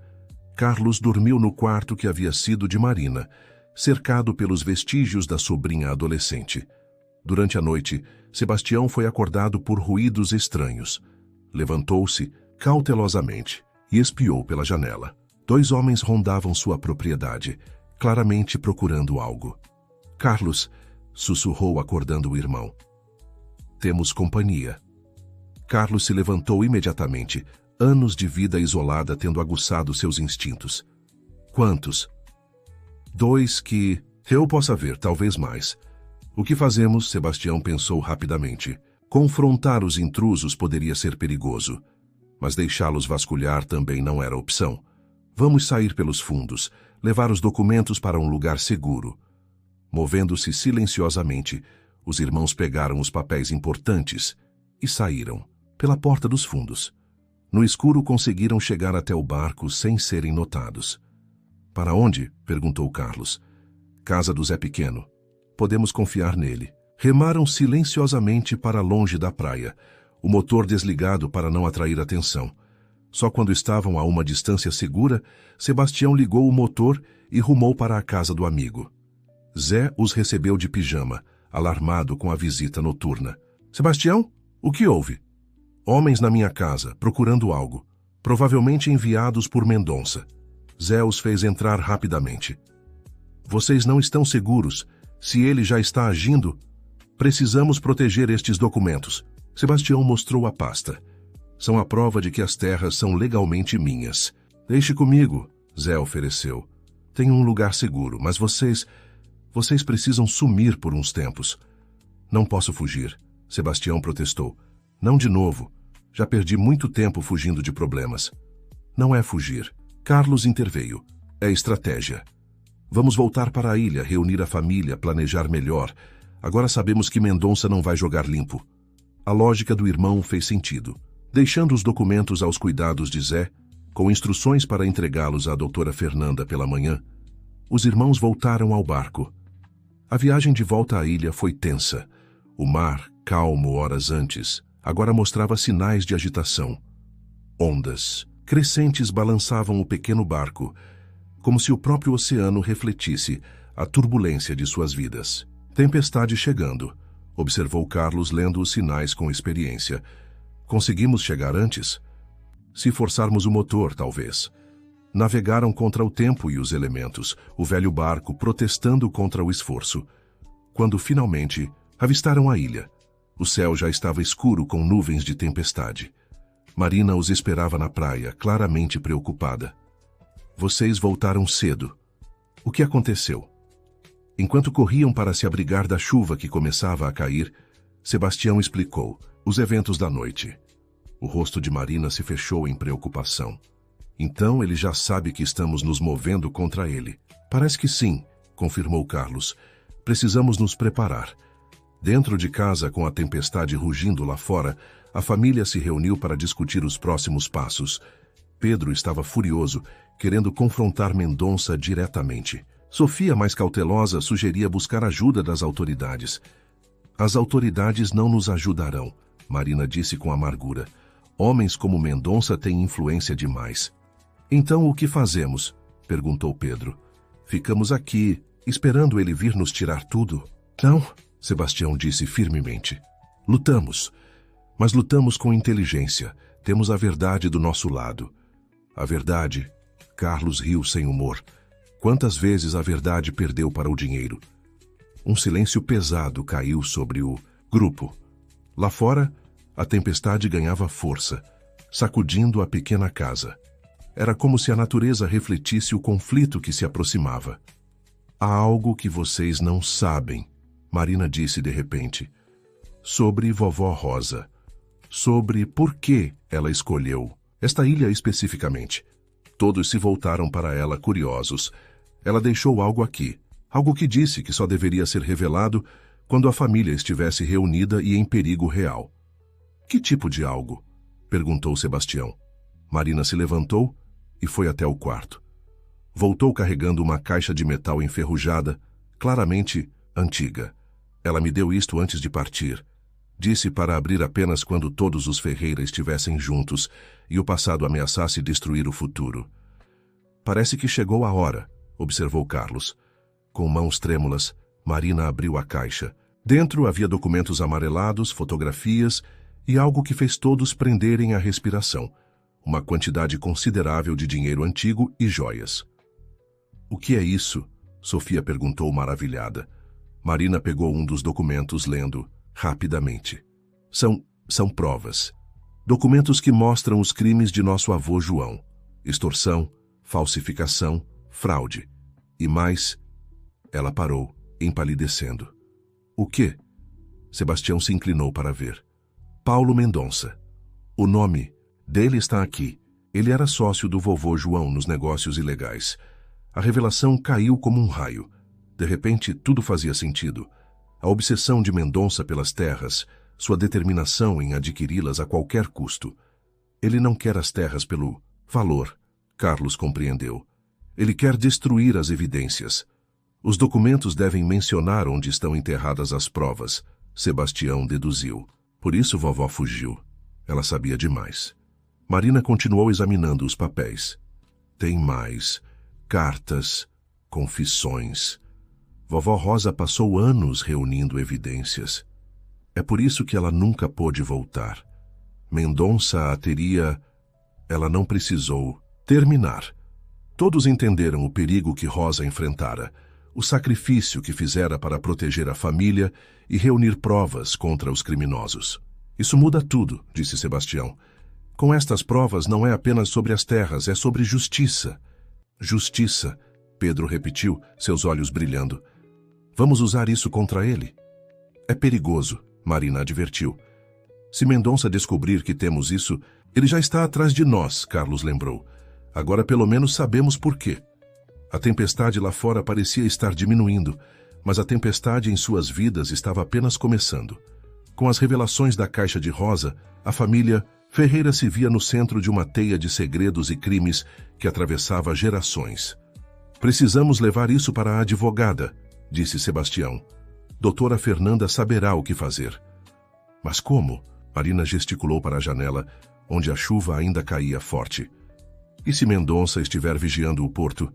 Carlos dormiu no quarto que havia sido de Marina, cercado pelos vestígios da sobrinha adolescente. Durante a noite, Sebastião foi acordado por ruídos estranhos. Levantou-se cautelosamente e espiou pela janela. 2 homens rondavam sua propriedade, claramente procurando algo. Carlos, sussurrou acordando o irmão. Temos companhia. Carlos se levantou imediatamente, anos de vida isolada tendo aguçado seus instintos. Quantos? 2 que eu possa ver, talvez mais. O que fazemos? Sebastião pensou rapidamente. Confrontar os intrusos poderia ser perigoso, mas deixá-los vasculhar também não era opção. Vamos sair pelos fundos, levar os documentos para um lugar seguro. Movendo-se silenciosamente, os irmãos pegaram os papéis importantes e saíram, pela porta dos fundos. No escuro conseguiram chegar até o barco sem serem notados. Para onde? Perguntou Carlos. Casa do Zé Pequeno. Podemos confiar nele. Remaram silenciosamente para longe da praia, o motor desligado para não atrair atenção. Só quando estavam a uma distância segura, Sebastião ligou o motor e rumou para a casa do amigo. Zé os recebeu de pijama, alarmado com a visita noturna. Sebastião, o que houve? Homens na minha casa, procurando algo. Provavelmente enviados por Mendonça. Zé os fez entrar rapidamente. Vocês não estão seguros. Se ele já está agindo, precisamos proteger estes documentos. Sebastião mostrou a pasta. São a prova de que as terras são legalmente minhas. Deixe comigo, Zé ofereceu. Tenho um lugar seguro, mas vocês precisam sumir por uns tempos. Não posso fugir, Sebastião protestou. Não de novo. Já perdi muito tempo fugindo de problemas. Não é fugir. Carlos interveio. É estratégia. Vamos voltar para a ilha, reunir a família, planejar melhor. Agora sabemos que Mendonça não vai jogar limpo. A lógica do irmão fez sentido. Deixando os documentos aos cuidados de Zé, com instruções para entregá-los à doutora Fernanda pela manhã, os irmãos voltaram ao barco. A viagem de volta à ilha foi tensa. O mar, calmo horas antes, agora mostrava sinais de agitação. Ondas crescentes balançavam o pequeno barco, como se o próprio oceano refletisse a turbulência de suas vidas. Tempestade chegando. observou Carlos lendo os sinais com experiência. Conseguimos chegar antes? Se forçarmos o motor, talvez. Navegaram contra o tempo e os elementos, o velho barco protestando contra o esforço. Quando finalmente avistaram a ilha, o céu já estava escuro com nuvens de tempestade. Marina os esperava na praia, claramente preocupada. Vocês voltaram cedo. O que aconteceu? Enquanto corriam para se abrigar da chuva que começava a cair, Sebastião explicou os eventos da noite. O rosto de Marina se fechou em preocupação. Então ele já sabe que estamos nos movendo contra ele. Parece que sim, confirmou Carlos. Precisamos nos preparar. Dentro de casa, com a tempestade rugindo lá fora, a família se reuniu para discutir os próximos passos. Pedro estava furioso, querendo confrontar Mendonça diretamente. Sofia, mais cautelosa, sugeria buscar ajuda das autoridades. As autoridades não nos ajudarão, Marina disse com amargura. Homens como Mendonça têm influência demais. Então o que fazemos? Perguntou Pedro. Ficamos aqui, esperando ele vir nos tirar tudo? Não, Sebastião disse firmemente. Lutamos. Mas lutamos com inteligência. Temos a verdade do nosso lado. A verdade? Carlos riu sem humor. Quantas vezes a verdade perdeu para o dinheiro? Um silêncio pesado caiu sobre o grupo. Lá fora, a tempestade ganhava força, sacudindo a pequena casa. Era como se a natureza refletisse o conflito que se aproximava. Há algo que vocês não sabem, Marina disse de repente. Sobre Vovó Rosa. Sobre por que ela escolheu esta ilha especificamente. Todos se voltaram para ela curiosos. Ela deixou algo aqui, algo que disse que só deveria ser revelado quando a família estivesse reunida e em perigo real. Que tipo de algo? Perguntou Sebastião. Marina se levantou e foi até o quarto. Voltou carregando uma caixa de metal enferrujada, claramente antiga. Ela me deu isto antes de partir. Disse para abrir apenas quando todos os Ferreira estivessem juntos e o passado ameaçasse destruir o futuro. Parece que chegou a hora, observou Carlos. Com mãos trêmulas, Marina abriu a caixa. Dentro havia documentos amarelados, fotografias e algo que fez todos prenderem a respiração. Uma quantidade considerável de dinheiro antigo e joias. O que é isso? Sofia perguntou maravilhada. Marina pegou um dos documentos lendo rapidamente. São provas. Documentos que mostram os crimes de nosso avô João. Extorsão, falsificação, fraude. E mais... Ela parou, empalidecendo. O quê? Sebastião se inclinou para ver. Paulo Mendonça. O nome dele está aqui. Ele era sócio do vovô João nos negócios ilegais. A revelação caiu como um raio. De repente, tudo fazia sentido. A obsessão de Mendonça pelas terras, sua determinação em adquiri-las a qualquer custo. Ele não quer as terras pelo valor, Carlos compreendeu. Ele quer destruir as evidências. Os documentos devem mencionar onde estão enterradas as provas, Sebastião deduziu. Por isso vovó fugiu. Ela sabia demais. Marina continuou examinando os papéis. Tem mais. Cartas, confissões. Vovó Rosa passou anos reunindo evidências. É por isso que ela nunca pôde voltar. Mendonça a teria... Ela não precisou terminar. Todos entenderam o perigo que Rosa enfrentara, o sacrifício que fizera para proteger a família e reunir provas contra os criminosos. Isso muda tudo, disse Sebastião. Com estas provas não é apenas sobre as terras, é sobre justiça. Justiça, Pedro repetiu, seus olhos brilhando. Vamos usar isso contra ele? É perigoso, Marina advertiu. Se Mendonça descobrir que temos isso, ele já está atrás de nós, Carlos lembrou. Agora pelo menos sabemos por quê. A tempestade lá fora parecia estar diminuindo, mas a tempestade em suas vidas estava apenas começando. Com as revelações da caixa de Rosa, a família Ferreira se via no centro de uma teia de segredos e crimes que atravessava gerações. Precisamos levar isso para a advogada, disse Sebastião. Doutora Fernanda saberá o que fazer. Mas como? Marina gesticulou para a janela, onde a chuva ainda caía forte. E se Mendonça estiver vigiando o porto?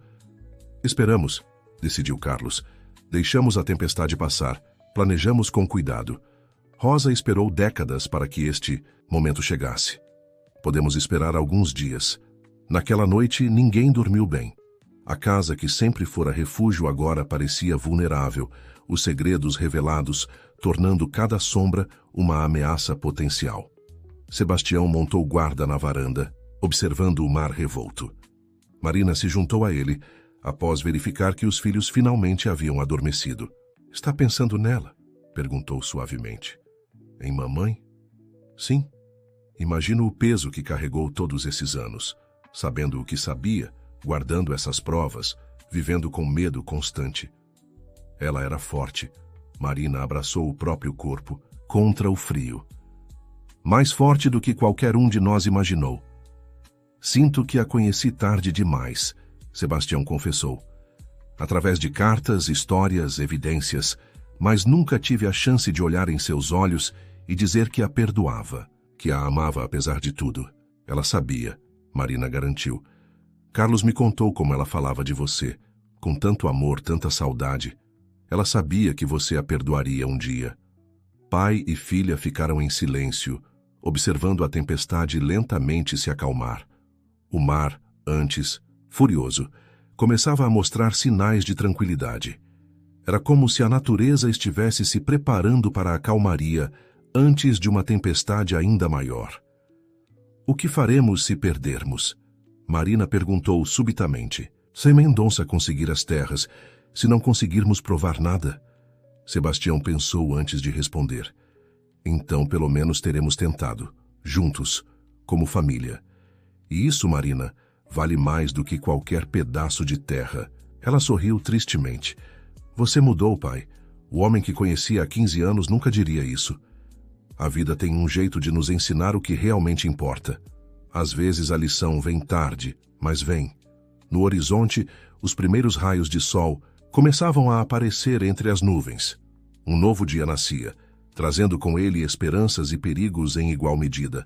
Esperamos, decidiu Carlos. Deixamos a tempestade passar. Planejamos com cuidado. Rosa esperou décadas para que este momento chegasse. Podemos esperar alguns dias. Naquela noite, ninguém dormiu bem. A casa que sempre fora refúgio agora parecia vulnerável, os segredos revelados, tornando cada sombra uma ameaça potencial. Sebastião montou guarda na varanda, observando o mar revolto. Marina se juntou a ele, após verificar que os filhos finalmente haviam adormecido. "Está pensando nela?" perguntou suavemente. "Em mamãe?" "Sim. Imagino o peso que carregou todos esses anos, sabendo o que sabia, guardando essas provas, vivendo com medo constante." Ela era forte. Marina abraçou o próprio corpo, contra o frio. "Mais forte do que qualquer um de nós imaginou." "Sinto que a conheci tarde demais", Sebastião confessou. "Através de cartas, histórias, evidências, mas nunca tive a chance de olhar em seus olhos e dizer que a perdoava, que a amava apesar de tudo." "Ela sabia", Marina garantiu. "Carlos me contou como ela falava de você, com tanto amor, tanta saudade. Ela sabia que você a perdoaria um dia." Pai e filha ficaram em silêncio, observando a tempestade lentamente se acalmar. O mar, antes, furioso, começava a mostrar sinais de tranquilidade. Era como se a natureza estivesse se preparando para a calmaria antes de uma tempestade ainda maior. "O que faremos se perdermos?" Marina perguntou subitamente. "Se Mendonça conseguir as terras, se não conseguirmos provar nada?" Sebastião pensou antes de responder. "Então, pelo menos teremos tentado, juntos, como família. E isso, Marina, vale mais do que qualquer pedaço de terra." Ela sorriu tristemente. "Você mudou, pai. O homem que conhecia há 15 anos nunca diria isso. A vida tem um jeito de nos ensinar o que realmente importa. Às vezes a lição vem tarde, mas vem." No horizonte, os primeiros raios de sol começavam a aparecer entre as nuvens. Um novo dia nascia, trazendo com ele esperanças e perigos em igual medida.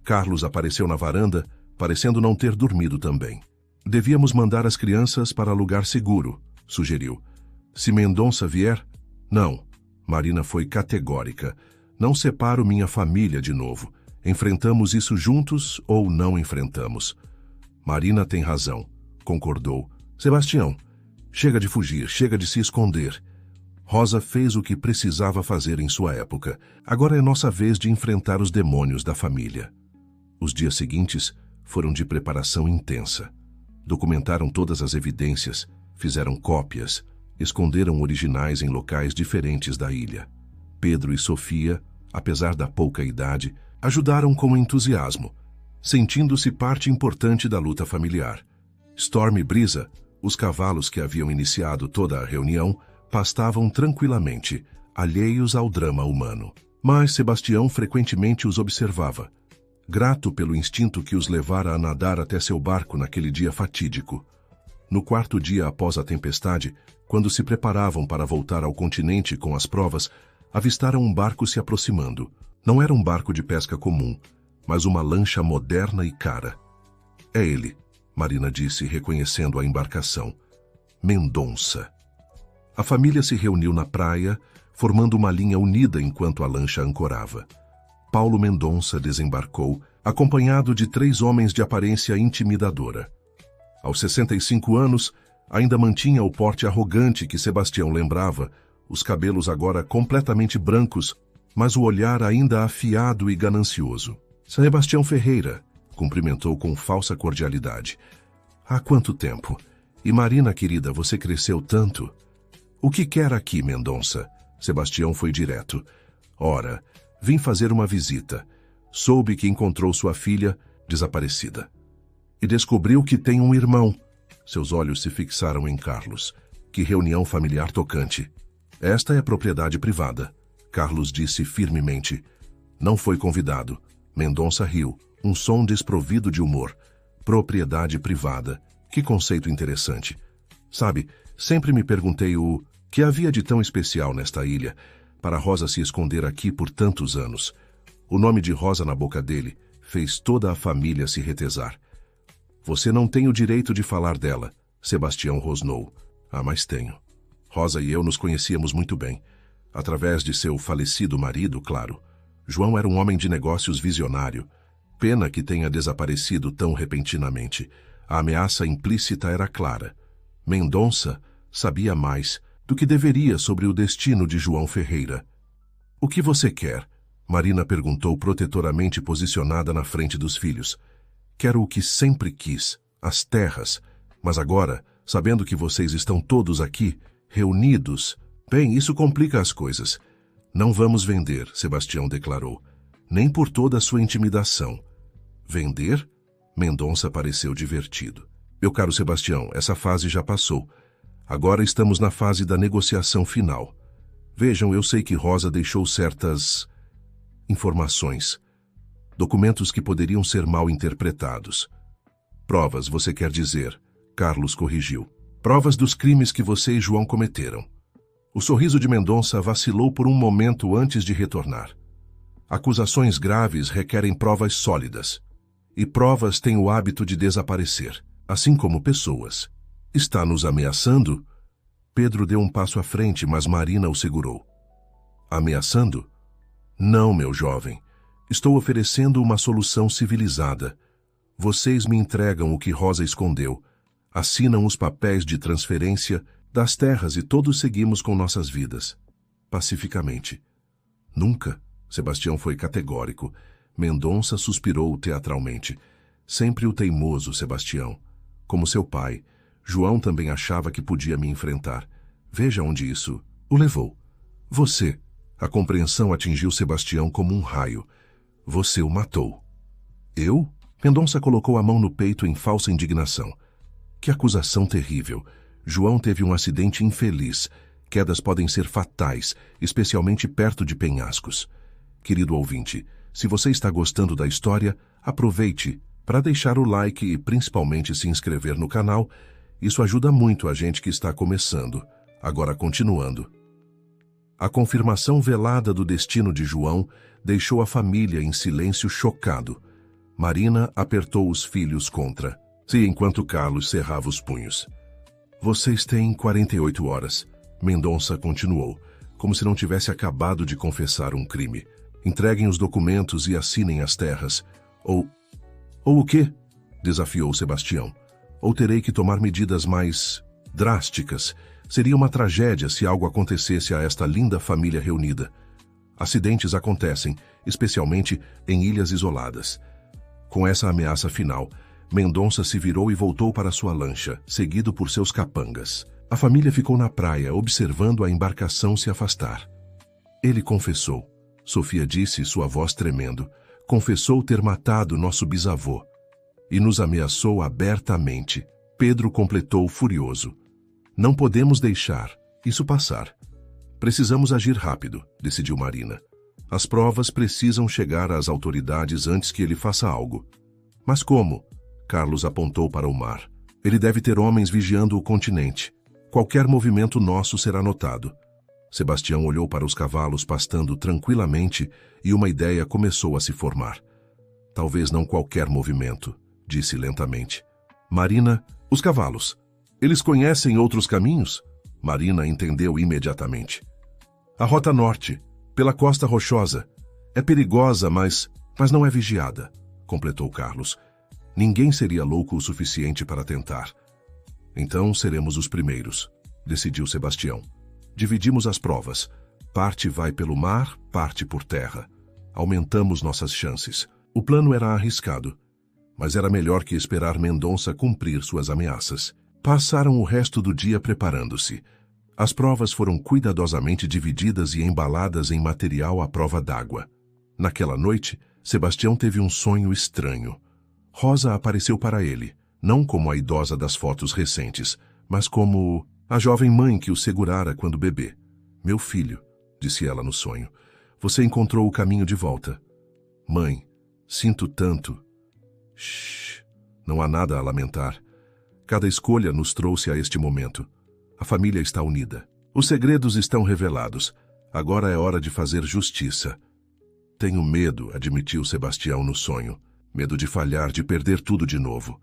Carlos apareceu na varanda, parecendo não ter dormido também. "Devíamos mandar as crianças para lugar seguro", sugeriu. "Se Mendonça vier?" "Não." Marina foi categórica. "Não separo minha família de novo. Enfrentamos isso juntos ou não enfrentamos." "Marina tem razão", concordou. "Sebastião, chega de fugir, chega de se esconder. Rosa fez o que precisava fazer em sua época. Agora é nossa vez de enfrentar os demônios da família." Os dias seguintes foram de preparação intensa. Documentaram todas as evidências, fizeram cópias, esconderam originais em locais diferentes da ilha. Pedro e Sofia, apesar da pouca idade, ajudaram com entusiasmo, sentindo-se parte importante da luta familiar. Storm e Brisa, os cavalos que haviam iniciado toda a reunião, pastavam tranquilamente, alheios ao drama humano. Mas Sebastião frequentemente os observava, grato pelo instinto que os levara a nadar até seu barco naquele dia fatídico. No quarto dia após a tempestade, quando se preparavam para voltar ao continente com as provas, avistaram um barco se aproximando. Não era um barco de pesca comum, mas uma lancha moderna e cara. "É ele", Marina disse, reconhecendo a embarcação. "Mendonça." A família se reuniu na praia, formando uma linha unida enquanto a lancha ancorava. Paulo Mendonça desembarcou, acompanhado de 3 homens de aparência intimidadora. Aos 65 anos, ainda mantinha o porte arrogante que Sebastião lembrava, os cabelos agora completamente brancos, mas o olhar ainda afiado e ganancioso. "Sebastião Ferreira", cumprimentou com falsa cordialidade. "Há quanto tempo? E Marina, querida, você cresceu tanto." "O que quer aqui, Mendonça?" Sebastião foi direto. "Ora, vim fazer uma visita. Soube que encontrou sua filha desaparecida. E descobriu que tem um irmão." Seus olhos se fixaram em Carlos. Que reunião familiar tocante. "Esta é propriedade privada", Carlos disse firmemente. "Não foi convidado." Mendonça riu, um som desprovido de humor. "Propriedade privada. Que conceito interessante. Sabe, sempre me perguntei o que havia de tão especial nesta ilha, para Rosa se esconder aqui por tantos anos." O nome de Rosa na boca dele fez toda a família se retesar. "Você não tem o direito de falar dela", Sebastião rosnou. "Ah, mas tenho. Rosa e eu nos conhecíamos muito bem. através de seu falecido marido, claro. João era um homem de negócios visionário. Pena que tenha desaparecido tão repentinamente. A ameaça implícita era clara. Mendonça sabia mais do que deveria sobre o destino de João Ferreira. "O que você quer?" Marina perguntou protetoramente, posicionada na frente dos filhos. "Quero o que sempre quis, as terras. Mas agora, sabendo que vocês estão todos aqui, reunidos, bem, isso complica as coisas. Não vamos vender", Sebastião declarou, "nem por toda a sua intimidação." "Vender?" Mendonça pareceu divertido. "Meu caro Sebastião, essa fase já passou. Agora estamos na fase da negociação final. Vejam, eu sei que Rosa deixou certas informações, documentos que poderiam ser mal interpretados." "Provas, você quer dizer?" Carlos corrigiu. "Provas dos crimes que você e João cometeram." O sorriso de Mendonça vacilou por um momento antes de retornar. "Acusações graves requerem provas sólidas. E provas têm o hábito de desaparecer, assim como pessoas." "Está nos ameaçando?" Pedro deu um passo à frente, mas Marina o segurou. "Ameaçando? Não, meu jovem. Estou oferecendo uma solução civilizada. Vocês me entregam o que Rosa escondeu, assinam os papéis de transferência das terras e todos seguimos com nossas vidas. Pacificamente." "Nunca." Sebastião foi categórico. Mendonça suspirou teatralmente. "Sempre o teimoso, Sebastião. Como seu pai, João também achava que podia me enfrentar. Veja onde isso o levou. Você." A compreensão atingiu Sebastião como um raio. "Você o matou." "Eu?" Mendonça colocou a mão no peito em falsa indignação. "Que acusação terrível. João teve um acidente infeliz. Quedas podem ser fatais, especialmente perto de penhascos. Querido ouvinte, se você está gostando da história, aproveite para deixar o like e principalmente se inscrever no canal. Isso ajuda muito a gente que está começando. Agora continuando. A confirmação velada do destino de João deixou a família em silêncio chocado. Marina apertou os filhos contra si enquanto Carlos cerrava os punhos. "Vocês têm 48 horas, Mendonça continuou, como se não tivesse acabado de confessar um crime. "Entreguem os documentos e assinem as terras. Ou o quê?" desafiou Sebastião. "Ou terei que tomar medidas mais drásticas. Seria uma tragédia se algo acontecesse a esta linda família reunida. Acidentes acontecem, especialmente em ilhas isoladas." Com essa ameaça final, Mendonça se virou e voltou para sua lancha, seguido por seus capangas. A família ficou na praia, observando a embarcação se afastar. "Ele confessou", Sofia disse, sua voz tremendo. "Confessou ter matado nosso bisavô. E nos ameaçou abertamente." Pedro completou furioso. "Não podemos deixar isso passar. Precisamos agir rápido", decidiu Marina. "As provas precisam chegar às autoridades antes que ele faça algo." "Mas como?" Carlos apontou para o mar. "Ele deve ter homens vigiando o continente. Qualquer movimento nosso será notado." Sebastião olhou para os cavalos pastando tranquilamente e uma ideia começou a se formar. "Talvez não qualquer movimento", disse lentamente. "Marina, os cavalos. Eles conhecem outros caminhos?" Marina entendeu imediatamente. "A rota norte, pela costa rochosa. É perigosa, mas não é vigiada", completou Carlos. "Ninguém seria louco o suficiente para tentar." "Então seremos os primeiros", decidiu Sebastião. "Dividimos as provas. Parte vai pelo mar, parte por terra. Aumentamos nossas chances." O plano era arriscado, mas era melhor que esperar Mendonça cumprir suas ameaças. Passaram o resto do dia preparando-se. As provas foram cuidadosamente divididas e embaladas em material à prova d'água. Naquela noite, Sebastião teve um sonho estranho. Rosa apareceu para ele, não como a idosa das fotos recentes, mas como a jovem mãe que o segurara quando bebê. "Meu filho", disse ela no sonho, "você encontrou o caminho de volta." "Mãe, sinto tanto." "Shh, não há nada a lamentar. Cada escolha nos trouxe a este momento. A família está unida. Os segredos estão revelados. Agora é hora de fazer justiça." "Tenho medo", admitiu Sebastião no sonho. "Medo de falhar, de perder tudo de novo."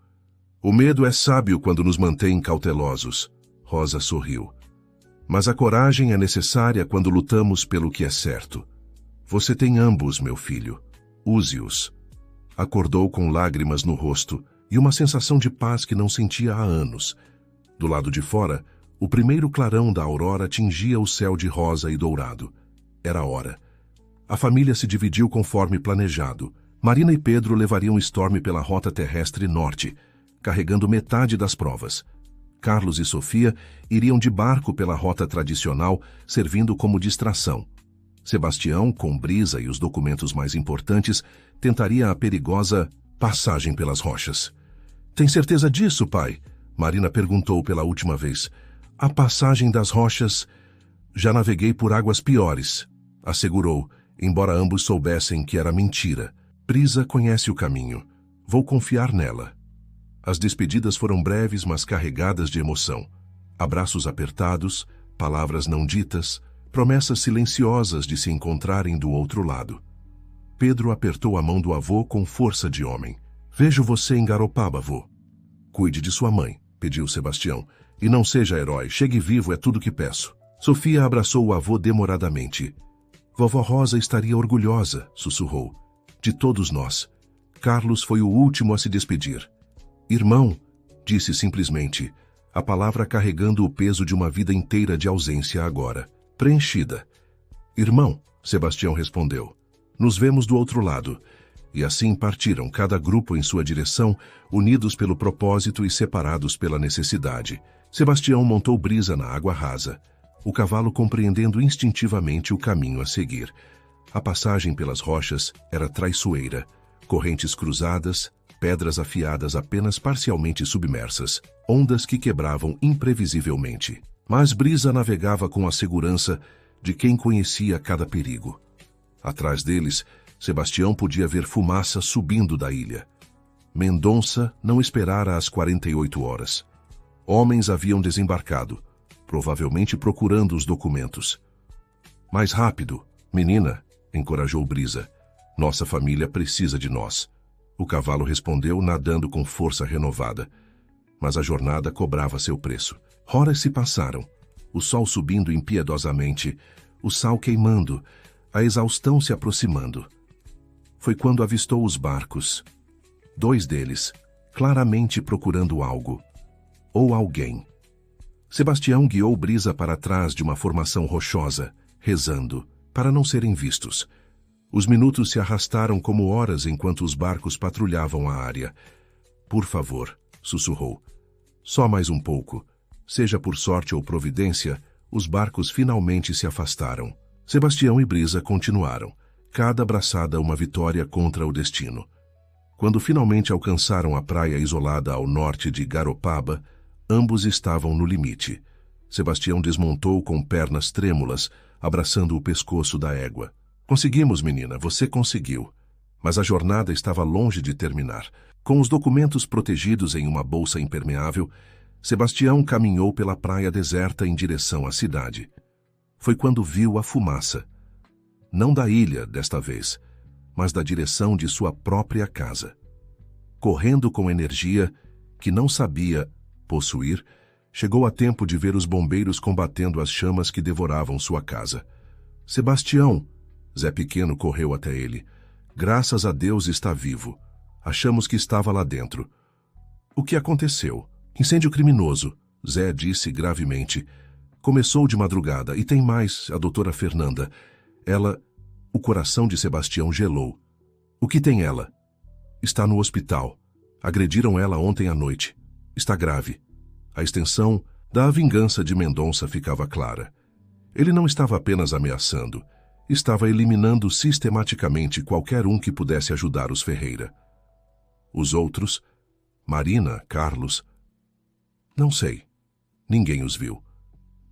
"O medo é sábio quando nos mantém cautelosos." Rosa sorriu. Mas a coragem é necessária quando lutamos pelo que é certo. Você tem ambos, meu filho. Use-os. Acordou com lágrimas no rosto e uma sensação de paz que não sentia há anos. Do lado de fora, o primeiro clarão da aurora tingia o céu de rosa e dourado. Era a hora. A família se dividiu conforme planejado. Marina e Pedro levariam Storm pela rota terrestre norte, carregando metade das provas. Carlos e Sofia iriam de barco pela rota tradicional, servindo como distração. Sebastião, com Brisa e os documentos mais importantes, tentaria a perigosa passagem pelas rochas. Tem certeza disso, pai? Marina perguntou pela última vez. A passagem das rochas... Já naveguei por águas piores, assegurou, embora ambos soubessem que era mentira. Brisa conhece o caminho. Vou confiar nela. As despedidas foram breves, mas carregadas de emoção. Abraços apertados, palavras não ditas, promessas silenciosas de se encontrarem do outro lado. Pedro apertou a mão do avô com força de homem. Vejo você em Garopaba, avô. Cuide de sua mãe, pediu Sebastião. E não seja herói, chegue vivo, é tudo que peço. Sofia abraçou o avô demoradamente. Vovó Rosa estaria orgulhosa, sussurrou. De todos nós. Carlos foi o último a se despedir. Irmão, disse simplesmente, a palavra carregando o peso de uma vida inteira de ausência agora. Preenchida. Irmão, Sebastião respondeu. Nos vemos do outro lado. E assim partiram, cada grupo em sua direção, unidos pelo propósito e separados pela necessidade. Sebastião montou Brisa na água rasa, o cavalo compreendendo instintivamente o caminho a seguir. A passagem pelas rochas era traiçoeira, correntes cruzadas, pedras afiadas apenas parcialmente submersas, ondas que quebravam imprevisivelmente. Mas Brisa navegava com a segurança de quem conhecia cada perigo. Atrás deles, Sebastião podia ver fumaça subindo da ilha. Mendonça não esperara as 48 horas. Homens haviam desembarcado, provavelmente procurando os documentos. Mais rápido, menina, encorajou Brisa. Nossa família precisa de nós. O cavalo respondeu, nadando com força renovada. Mas a jornada cobrava seu preço. Horas se passaram, o sol subindo impiedosamente, o sal queimando, a exaustão se aproximando. Foi quando avistou os barcos. 2 deles, claramente procurando algo. Ou alguém. Sebastião guiou Brisa para trás de uma formação rochosa, rezando, para não serem vistos. Os minutos se arrastaram como horas enquanto os barcos patrulhavam a área. Por favor, sussurrou. Só mais um pouco. Seja por sorte ou providência, os barcos finalmente se afastaram. Sebastião e Brisa continuaram, cada abraçada uma vitória contra o destino. Quando finalmente alcançaram a praia isolada ao norte de Garopaba, ambos estavam no limite. Sebastião desmontou com pernas trêmulas, abraçando o pescoço da égua. Conseguimos, menina, você conseguiu. Mas a jornada estava longe de terminar. Com os documentos protegidos em uma bolsa impermeável, Sebastião caminhou pela praia deserta em direção à cidade. Foi quando viu a fumaça. Não da ilha, desta vez, mas da direção de sua própria casa. Correndo com energia que não sabia possuir, chegou a tempo de ver os bombeiros combatendo as chamas que devoravam sua casa. Sebastião! Zé Pequeno correu até ele. Graças a Deus está vivo. Achamos que estava lá dentro. O que aconteceu? Incêndio criminoso, Zé disse gravemente. Começou de madrugada e tem mais, a doutora Fernanda. Ela... O coração de Sebastião gelou. O que tem ela? Está no hospital. Agrediram ela ontem à noite. Está grave. A extensão da vingança de Mendonça ficava clara. Ele não estava apenas ameaçando. Estava eliminando sistematicamente qualquer um que pudesse ajudar os Ferreira. Os outros, Marina, Carlos, não sei. Ninguém os viu.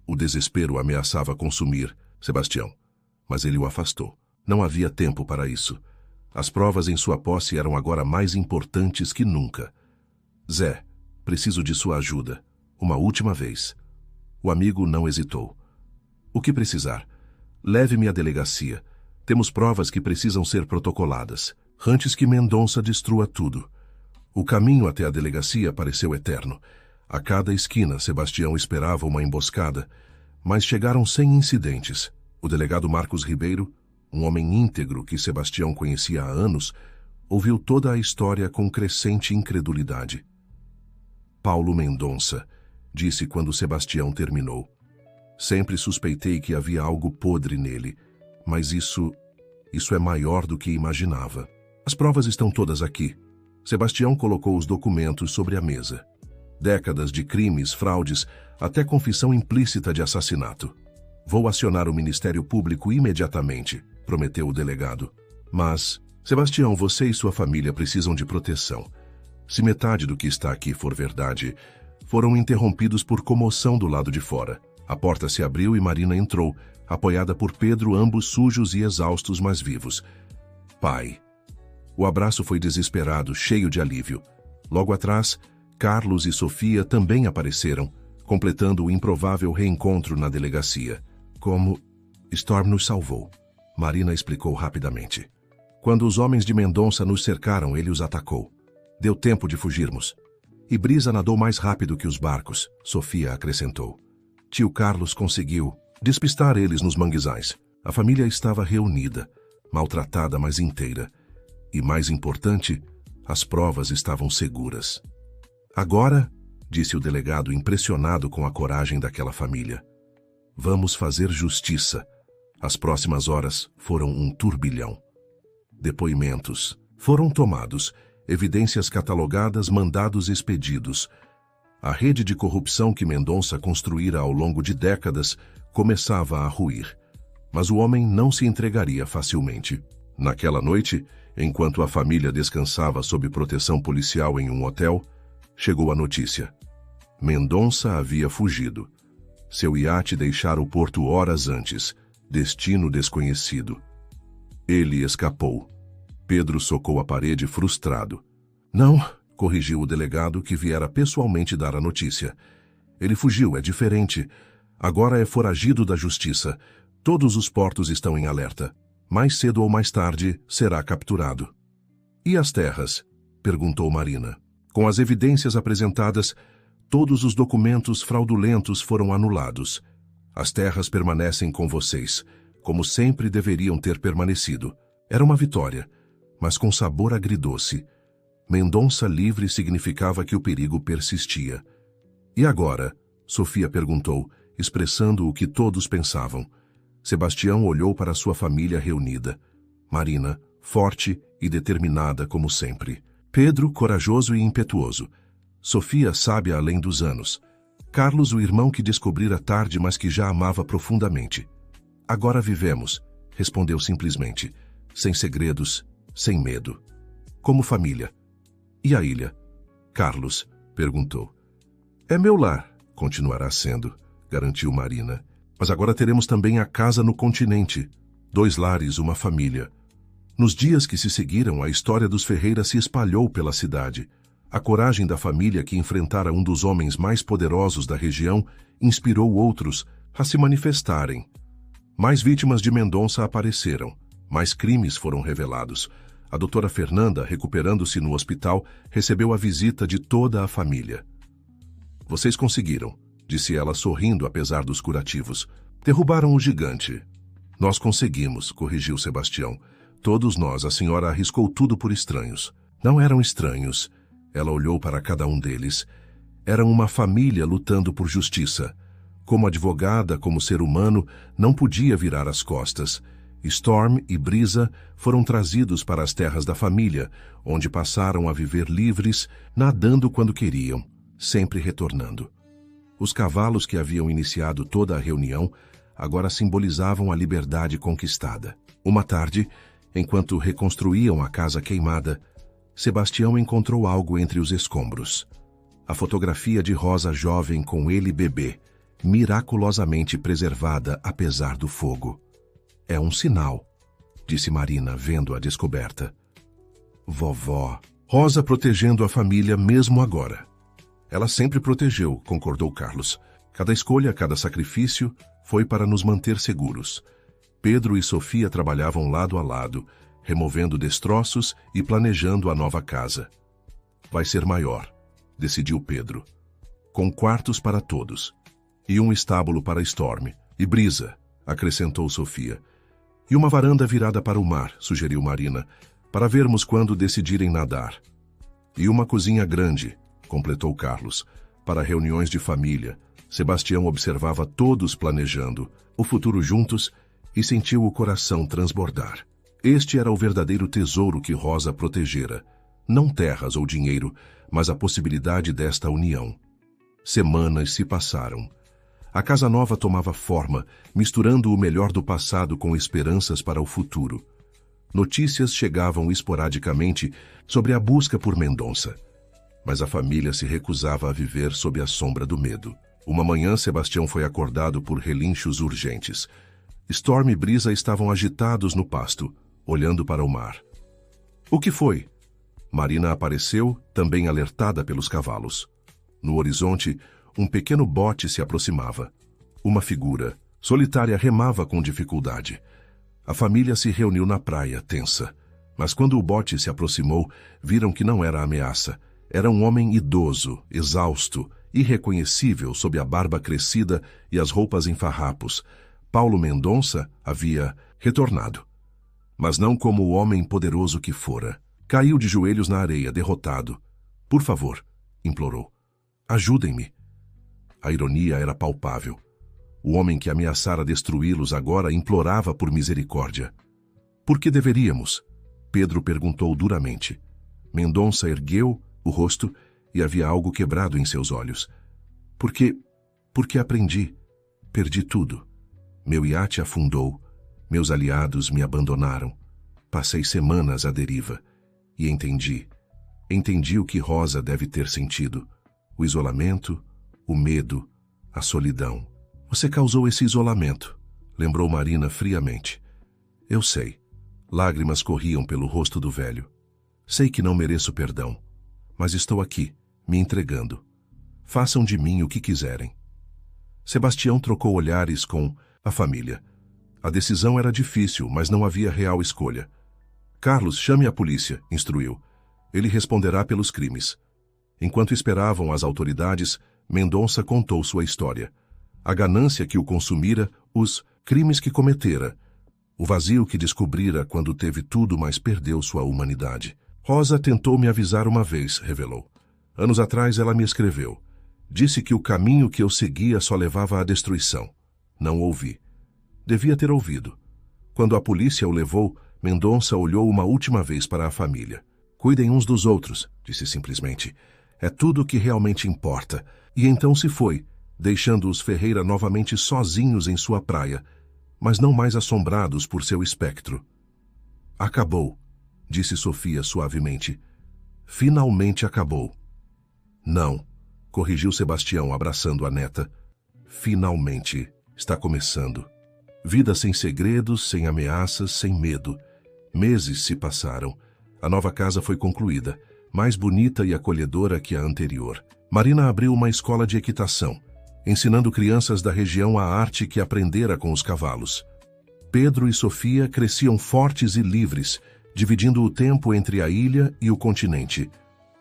O desespero ameaçava consumir Sebastião, mas ele o afastou. Não havia tempo para isso. As provas em sua posse eram agora mais importantes que nunca. Zé, preciso de sua ajuda. Uma última vez. O amigo não hesitou. O que precisar? Leve-me à delegacia. Temos provas que precisam ser protocoladas, antes que Mendonça destrua tudo. O caminho até a delegacia pareceu eterno. A cada esquina, Sebastião esperava uma emboscada, mas chegaram sem incidentes. O delegado Marcos Ribeiro, um homem íntegro que Sebastião conhecia há anos, ouviu toda a história com crescente incredulidade. Paulo Mendonça, disse quando Sebastião terminou. Sempre suspeitei que havia algo podre nele, mas isso é maior do que imaginava. As provas estão todas aqui. Sebastião colocou os documentos sobre a mesa. Décadas de crimes, fraudes, até confissão implícita de assassinato. Vou acionar o Ministério Público imediatamente, prometeu o delegado. Mas, Sebastião, você e sua família precisam de proteção. Se metade do que está aqui for verdade, foram interrompidos por comoção do lado de fora. A porta se abriu e Marina entrou, apoiada por Pedro, ambos sujos e exaustos, mas vivos. Pai. O abraço foi desesperado, cheio de alívio. Logo atrás, Carlos e Sofia também apareceram, completando o improvável reencontro na delegacia. Como Storm nos salvou, Marina explicou rapidamente. Quando os homens de Mendonça nos cercaram, ele os atacou. Deu tempo de fugirmos. E Brisa nadou mais rápido que os barcos, Sofia acrescentou. Tio Carlos conseguiu despistar eles nos manguezais. A família estava reunida, maltratada, mas inteira. E mais importante, as provas estavam seguras. Agora, disse o delegado impressionado com a coragem daquela família, vamos fazer justiça. As próximas horas foram um turbilhão. Depoimentos foram tomados, evidências catalogadas, mandados expedidos. A rede de corrupção que Mendonça construíra ao longo de décadas começava a ruir. Mas o homem não se entregaria facilmente. Naquela noite, enquanto a família descansava sob proteção policial em um hotel, chegou a notícia. Mendonça havia fugido. Seu iate deixara o porto horas antes, destino desconhecido. Ele escapou. Pedro socou a parede frustrado. Não, corrigiu o delegado que viera pessoalmente dar a notícia. Ele fugiu, é diferente. Agora é foragido da justiça. Todos os portos estão em alerta. Mais cedo ou mais tarde será capturado. E as terras? Perguntou Marina. Com as evidências apresentadas, todos os documentos fraudulentos foram anulados. As terras permanecem com vocês, como sempre deveriam ter permanecido. Era uma vitória, mas com sabor agridoce. Mendonça livre significava que o perigo persistia. E agora? Sofia perguntou, expressando o que todos pensavam. Sebastião olhou para sua família reunida. Marina, forte e determinada como sempre. Pedro, corajoso e impetuoso. Sofia, sábia além dos anos. Carlos, o irmão que descobrira tarde, mas que já amava profundamente. Agora vivemos, respondeu simplesmente, sem segredos, sem medo. Como família. E a ilha? Carlos perguntou. É meu lar, continuará sendo, garantiu Marina. Mas agora teremos também a casa no continente. 2 lares, uma família. Nos dias que se seguiram, a história dos Ferreira se espalhou pela cidade. A coragem da família que enfrentara um dos homens mais poderosos da região inspirou outros a se manifestarem. Mais vítimas de Mendonça apareceram. Mais crimes foram revelados. A doutora Fernanda, recuperando-se no hospital, recebeu a visita de toda a família. Vocês conseguiram, disse ela sorrindo apesar dos curativos. Derrubaram o gigante. Nós conseguimos, corrigiu Sebastião. Todos nós, a senhora arriscou tudo por estranhos. Não eram estranhos. Ela olhou para cada um deles. Eram uma família lutando por justiça. Como advogada, como ser humano, não podia virar as costas. Storm e Brisa foram trazidos para as terras da família, onde passaram a viver livres, nadando quando queriam, sempre retornando. Os cavalos que haviam iniciado toda a reunião agora simbolizavam a liberdade conquistada. Uma tarde, enquanto reconstruíam a casa queimada, Sebastião encontrou algo entre os escombros. A fotografia de Rosa jovem com ele bebê, miraculosamente preservada apesar do fogo. É um sinal, disse Marina, vendo a descoberta. Vovó. Rosa protegendo a família mesmo agora. Ela sempre protegeu, concordou Carlos. Cada escolha, cada sacrifício foi para nos manter seguros. Pedro e Sofia trabalhavam lado a lado, removendo destroços e planejando a nova casa. Vai ser maior, decidiu Pedro. Com quartos para todos. E um estábulo para Storm. E Brisa, acrescentou Sofia. E uma varanda virada para o mar, sugeriu Marina, para vermos quando decidirem nadar. E uma cozinha grande, completou Carlos, para reuniões de família. Sebastião observava todos planejando o futuro juntos e sentiu o coração transbordar. Este era o verdadeiro tesouro que Rosa protegera. Não terras ou dinheiro, mas a possibilidade desta união. Semanas se passaram. A casa nova tomava forma, misturando o melhor do passado com esperanças para o futuro. Notícias chegavam esporadicamente sobre a busca por Mendonça. Mas a família se recusava a viver sob a sombra do medo. Uma manhã, Sebastião foi acordado por relinchos urgentes. Storm e Brisa estavam agitados no pasto, olhando para o mar. O que foi? Marina apareceu, também alertada pelos cavalos. No horizonte, um pequeno bote se aproximava. Uma figura, solitária, remava com dificuldade. A família se reuniu na praia, tensa. Mas quando o bote se aproximou, viram que não era ameaça. Era um homem idoso, exausto, irreconhecível sob a barba crescida e as roupas em farrapos. Paulo Mendonça havia retornado. Mas não como o homem poderoso que fora. Caiu de joelhos na areia, derrotado. Por favor, implorou. Ajudem-me. A ironia era palpável. O homem que ameaçara destruí-los agora implorava por misericórdia. Por que deveríamos? Pedro perguntou duramente. Mendonça ergueu o rosto e havia algo quebrado em seus olhos. Porque aprendi. Perdi tudo. Meu iate afundou. Meus aliados me abandonaram. Passei semanas à deriva. E entendi. Entendi o que Rosa deve ter sentido. O isolamento, o medo, a solidão. Você causou esse isolamento, lembrou Marina friamente. Eu sei. Lágrimas corriam pelo rosto do velho. Sei que não mereço perdão, mas estou aqui, me entregando. Façam de mim o que quiserem. Sebastião trocou olhares com a família. A decisão era difícil, mas não havia real escolha. Carlos, chame a polícia, instruiu. Ele responderá pelos crimes. Enquanto esperavam as autoridades, Mendonça contou sua história. A ganância que o consumira, os crimes que cometera, o vazio que descobrira quando teve tudo, mas perdeu sua humanidade. Rosa tentou me avisar uma vez, revelou. Anos atrás ela me escreveu. Disse que o caminho que eu seguia só levava à destruição. Não ouvi. Devia ter ouvido. Quando a polícia o levou, Mendonça olhou uma última vez para a família. Cuidem uns dos outros, disse simplesmente. É tudo o que realmente importa. E então se foi, deixando os Ferreira novamente sozinhos em sua praia, mas não mais assombrados por seu espectro. Acabou, disse Sofia suavemente. Finalmente acabou. Não, corrigiu Sebastião abraçando a neta. Finalmente está começando. Vida sem segredos, sem ameaças, sem medo. Meses se passaram. A nova casa foi concluída, mais bonita e acolhedora que a anterior. Marina abriu uma escola de equitação, ensinando crianças da região a arte que aprendera com os cavalos. Pedro e Sofia cresciam fortes e livres, dividindo o tempo entre a ilha e o continente.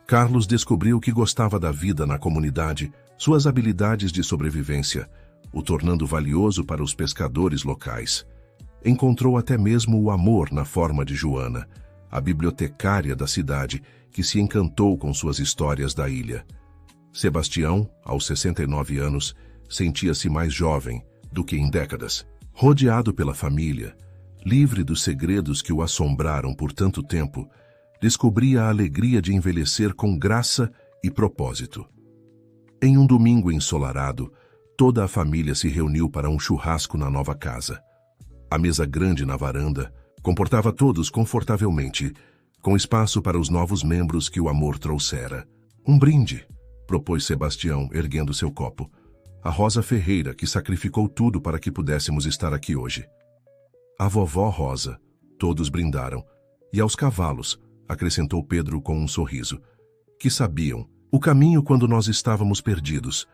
Carlos descobriu que gostava da vida na comunidade, suas habilidades de sobrevivência, o tornando valioso para os pescadores locais. Encontrou até mesmo o amor na forma de Joana, a bibliotecária da cidade, que se encantou com suas histórias da ilha. Sebastião, aos 69 anos, sentia-se mais jovem do que em décadas. Rodeado pela família, livre dos segredos que o assombraram por tanto tempo, descobria a alegria de envelhecer com graça e propósito. Em um domingo ensolarado, toda a família se reuniu para um churrasco na nova casa. A mesa grande na varanda comportava todos confortavelmente, com espaço para os novos membros que o amor trouxera. Um brinde, propôs Sebastião, erguendo seu copo. A Rosa Ferreira, que sacrificou tudo para que pudéssemos estar aqui hoje. A vovó Rosa, todos brindaram. E aos cavalos, acrescentou Pedro com um sorriso, que sabiam o caminho quando nós estávamos perdidos.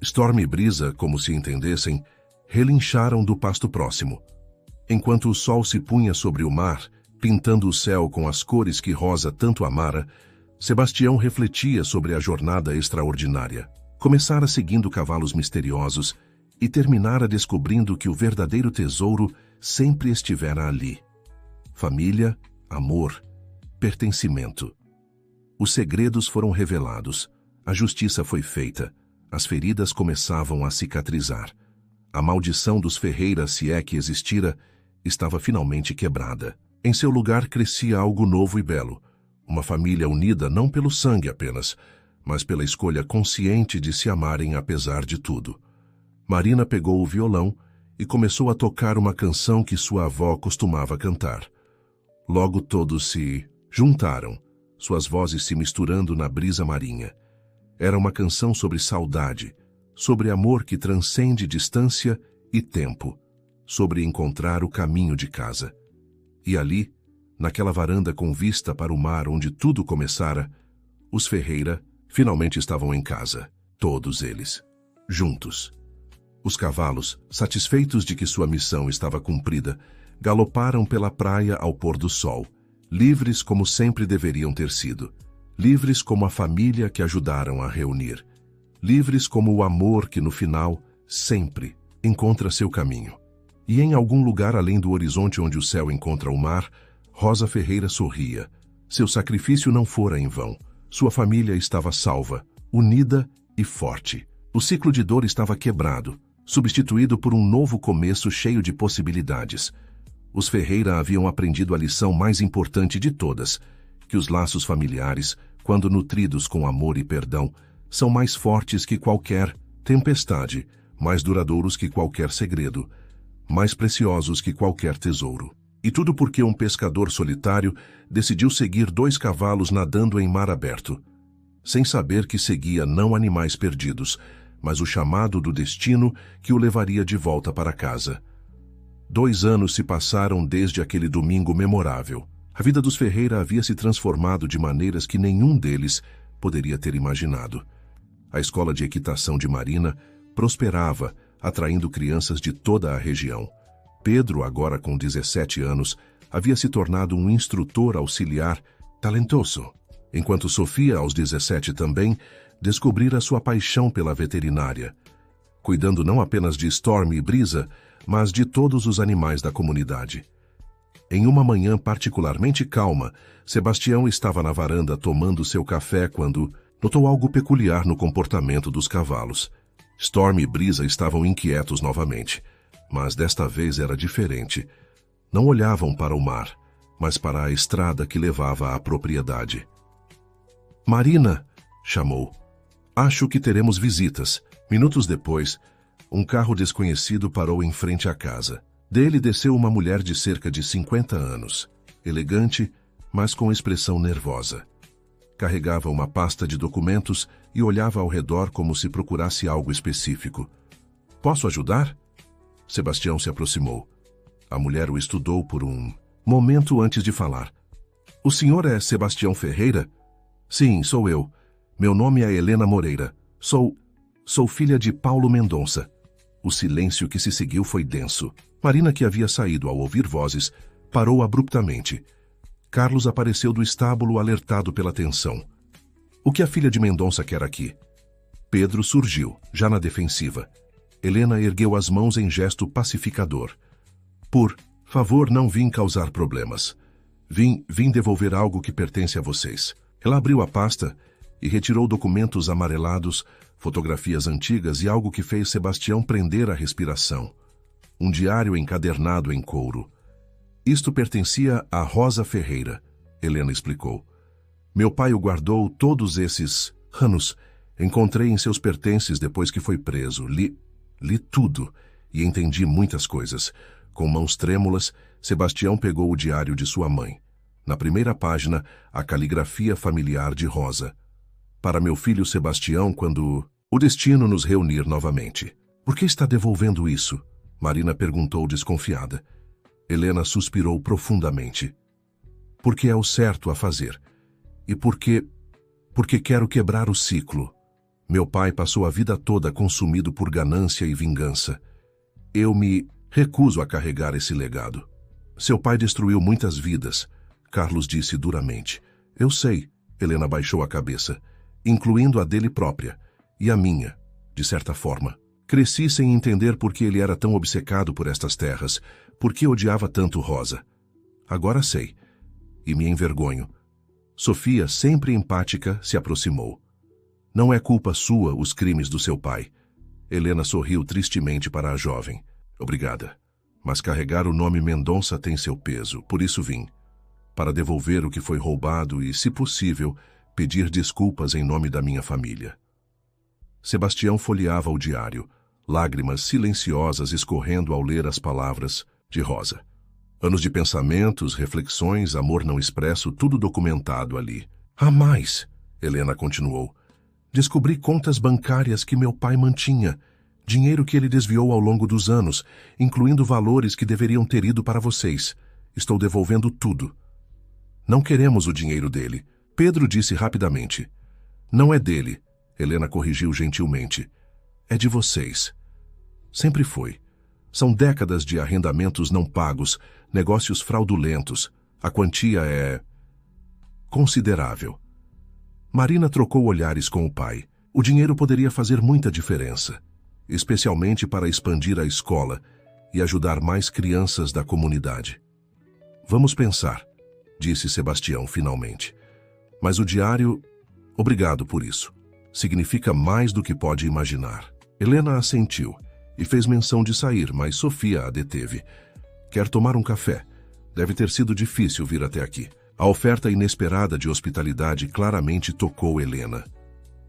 Storm e Brisa, como se entendessem, relincharam do pasto próximo. Enquanto o sol se punha sobre o mar, pintando o céu com as cores que Rosa tanto amara, Sebastião refletia sobre a jornada extraordinária. Começara seguindo cavalos misteriosos e terminara descobrindo que o verdadeiro tesouro sempre estivera ali. Família, amor, pertencimento. Os segredos foram revelados, a justiça foi feita, as feridas começavam a cicatrizar. A maldição dos Ferreira, se é que existira, estava finalmente quebrada. Em seu lugar crescia algo novo e belo, uma família unida não pelo sangue apenas, mas pela escolha consciente de se amarem apesar de tudo. Marina pegou o violão e começou a tocar uma canção que sua avó costumava cantar. Logo todos se juntaram, suas vozes se misturando na brisa marinha. Era uma canção sobre saudade, sobre amor que transcende distância e tempo, sobre encontrar o caminho de casa. E ali, naquela varanda com vista para o mar onde tudo começara, os Ferreira finalmente estavam em casa, todos eles, juntos. Os cavalos, satisfeitos de que sua missão estava cumprida, galoparam pela praia ao pôr do sol, livres como sempre deveriam ter sido, livres como a família que ajudaram a reunir, livres como o amor que no final, sempre, encontra seu caminho. E em algum lugar além do horizonte onde o céu encontra o mar, Rosa Ferreira sorria. Seu sacrifício não fora em vão. Sua família estava salva, unida e forte. O ciclo de dor estava quebrado, substituído por um novo começo cheio de possibilidades. Os Ferreira haviam aprendido a lição mais importante de todas, que os laços familiares, quando nutridos com amor e perdão, são mais fortes que qualquer tempestade, mais duradouros que qualquer segredo, mais preciosos que qualquer tesouro. E tudo porque um pescador solitário decidiu seguir 2 cavalos nadando em mar aberto, sem saber que seguia não animais perdidos, mas o chamado do destino que o levaria de volta para casa. 2 anos se passaram desde aquele domingo memorável. A vida dos Ferreira havia se transformado de maneiras que nenhum deles poderia ter imaginado. A escola de equitação de Marina prosperava, atraindo crianças de toda a região. Pedro, agora com 17 anos, havia se tornado um instrutor auxiliar talentoso, enquanto Sofia, aos 17 também, descobrira sua paixão pela veterinária, cuidando não apenas de Storm e Brisa, mas de todos os animais da comunidade. Em uma manhã particularmente calma, Sebastião estava na varanda tomando seu café quando notou algo peculiar no comportamento dos cavalos. Storm e Brisa estavam inquietos novamente, mas desta vez era diferente. Não olhavam para o mar, mas para a estrada que levava à propriedade. "Marina!" chamou. "Acho que teremos visitas." Minutos depois, um carro desconhecido parou em frente à casa. Dele desceu uma mulher de cerca de 50 anos, elegante, mas com expressão nervosa. Carregava uma pasta de documentos e olhava ao redor como se procurasse algo específico. "Posso ajudar?" Sebastião se aproximou. A mulher o estudou por um momento antes de falar. "O senhor é Sebastião Ferreira?" "Sim, sou eu. Meu nome é Helena Moreira. Sou filha de Paulo Mendonça." O silêncio que se seguiu foi denso. Marina, que havia saído ao ouvir vozes, parou abruptamente. Carlos apareceu do estábulo alertado pela tensão. "O que a filha de Mendonça quer aqui?" Pedro surgiu, já na defensiva. Helena ergueu as mãos em gesto pacificador. "Por favor, não vim causar problemas. Vim devolver algo que pertence a vocês." Ela abriu a pasta e retirou documentos amarelados, fotografias antigas e algo que fez Sebastião prender a respiração. Um diário encadernado em couro. "Isto pertencia a Rosa Ferreira", Helena explicou. "Meu pai o guardou todos esses anos. Encontrei em seus pertences depois que foi preso. Li tudo e entendi muitas coisas." Com mãos trêmulas, Sebastião pegou o diário de sua mãe. Na primeira página, a caligrafia familiar de Rosa. "Para meu filho Sebastião, quando o destino nos reunir novamente." "Por que está devolvendo isso?" Marina perguntou desconfiada. Helena suspirou profundamente. "Porque é o certo a fazer. E porque quero quebrar o ciclo. Meu pai passou a vida toda consumido por ganância e vingança. Eu me recuso a carregar esse legado." "Seu pai destruiu muitas vidas", Carlos disse duramente. "Eu sei", Helena baixou a cabeça, "incluindo a dele própria. E a minha, de certa forma. Cresci sem entender por que ele era tão obcecado por estas terras, por que odiava tanto Rosa. Agora sei, e me envergonho. Sofia, sempre empática, se aproximou. Não é culpa sua os crimes do seu pai. Helena sorriu tristemente para a jovem. Obrigada. Mas carregar o nome Mendonça tem seu peso, por isso vim. Para devolver o que foi roubado e, se possível, pedir desculpas em nome da minha família. Sebastião folheava o diário, lágrimas silenciosas escorrendo ao ler as palavras de Rosa. Anos de pensamentos, reflexões, amor não expresso, tudo documentado ali. Há mais, Helena continuou. Descobri contas bancárias que meu pai mantinha, dinheiro que ele desviou ao longo dos anos, incluindo valores que deveriam ter ido para vocês. Estou devolvendo tudo. Não queremos o dinheiro dele, Pedro disse rapidamente. Não é dele, Helena corrigiu gentilmente. É de vocês. Sempre foi. São décadas de arrendamentos não pagos, negócios fraudulentos. A quantia é considerável. Marina trocou olhares com o pai. O dinheiro poderia fazer muita diferença, especialmente para expandir a escola e ajudar mais crianças da comunidade. Vamos pensar, disse Sebastião finalmente. Mas o diário, obrigado por isso. Significa mais do que pode imaginar. Helena assentiu e fez menção de sair, mas Sofia a deteve. Quer tomar um café? Deve ter sido difícil vir até aqui. A oferta inesperada de hospitalidade claramente tocou Helena.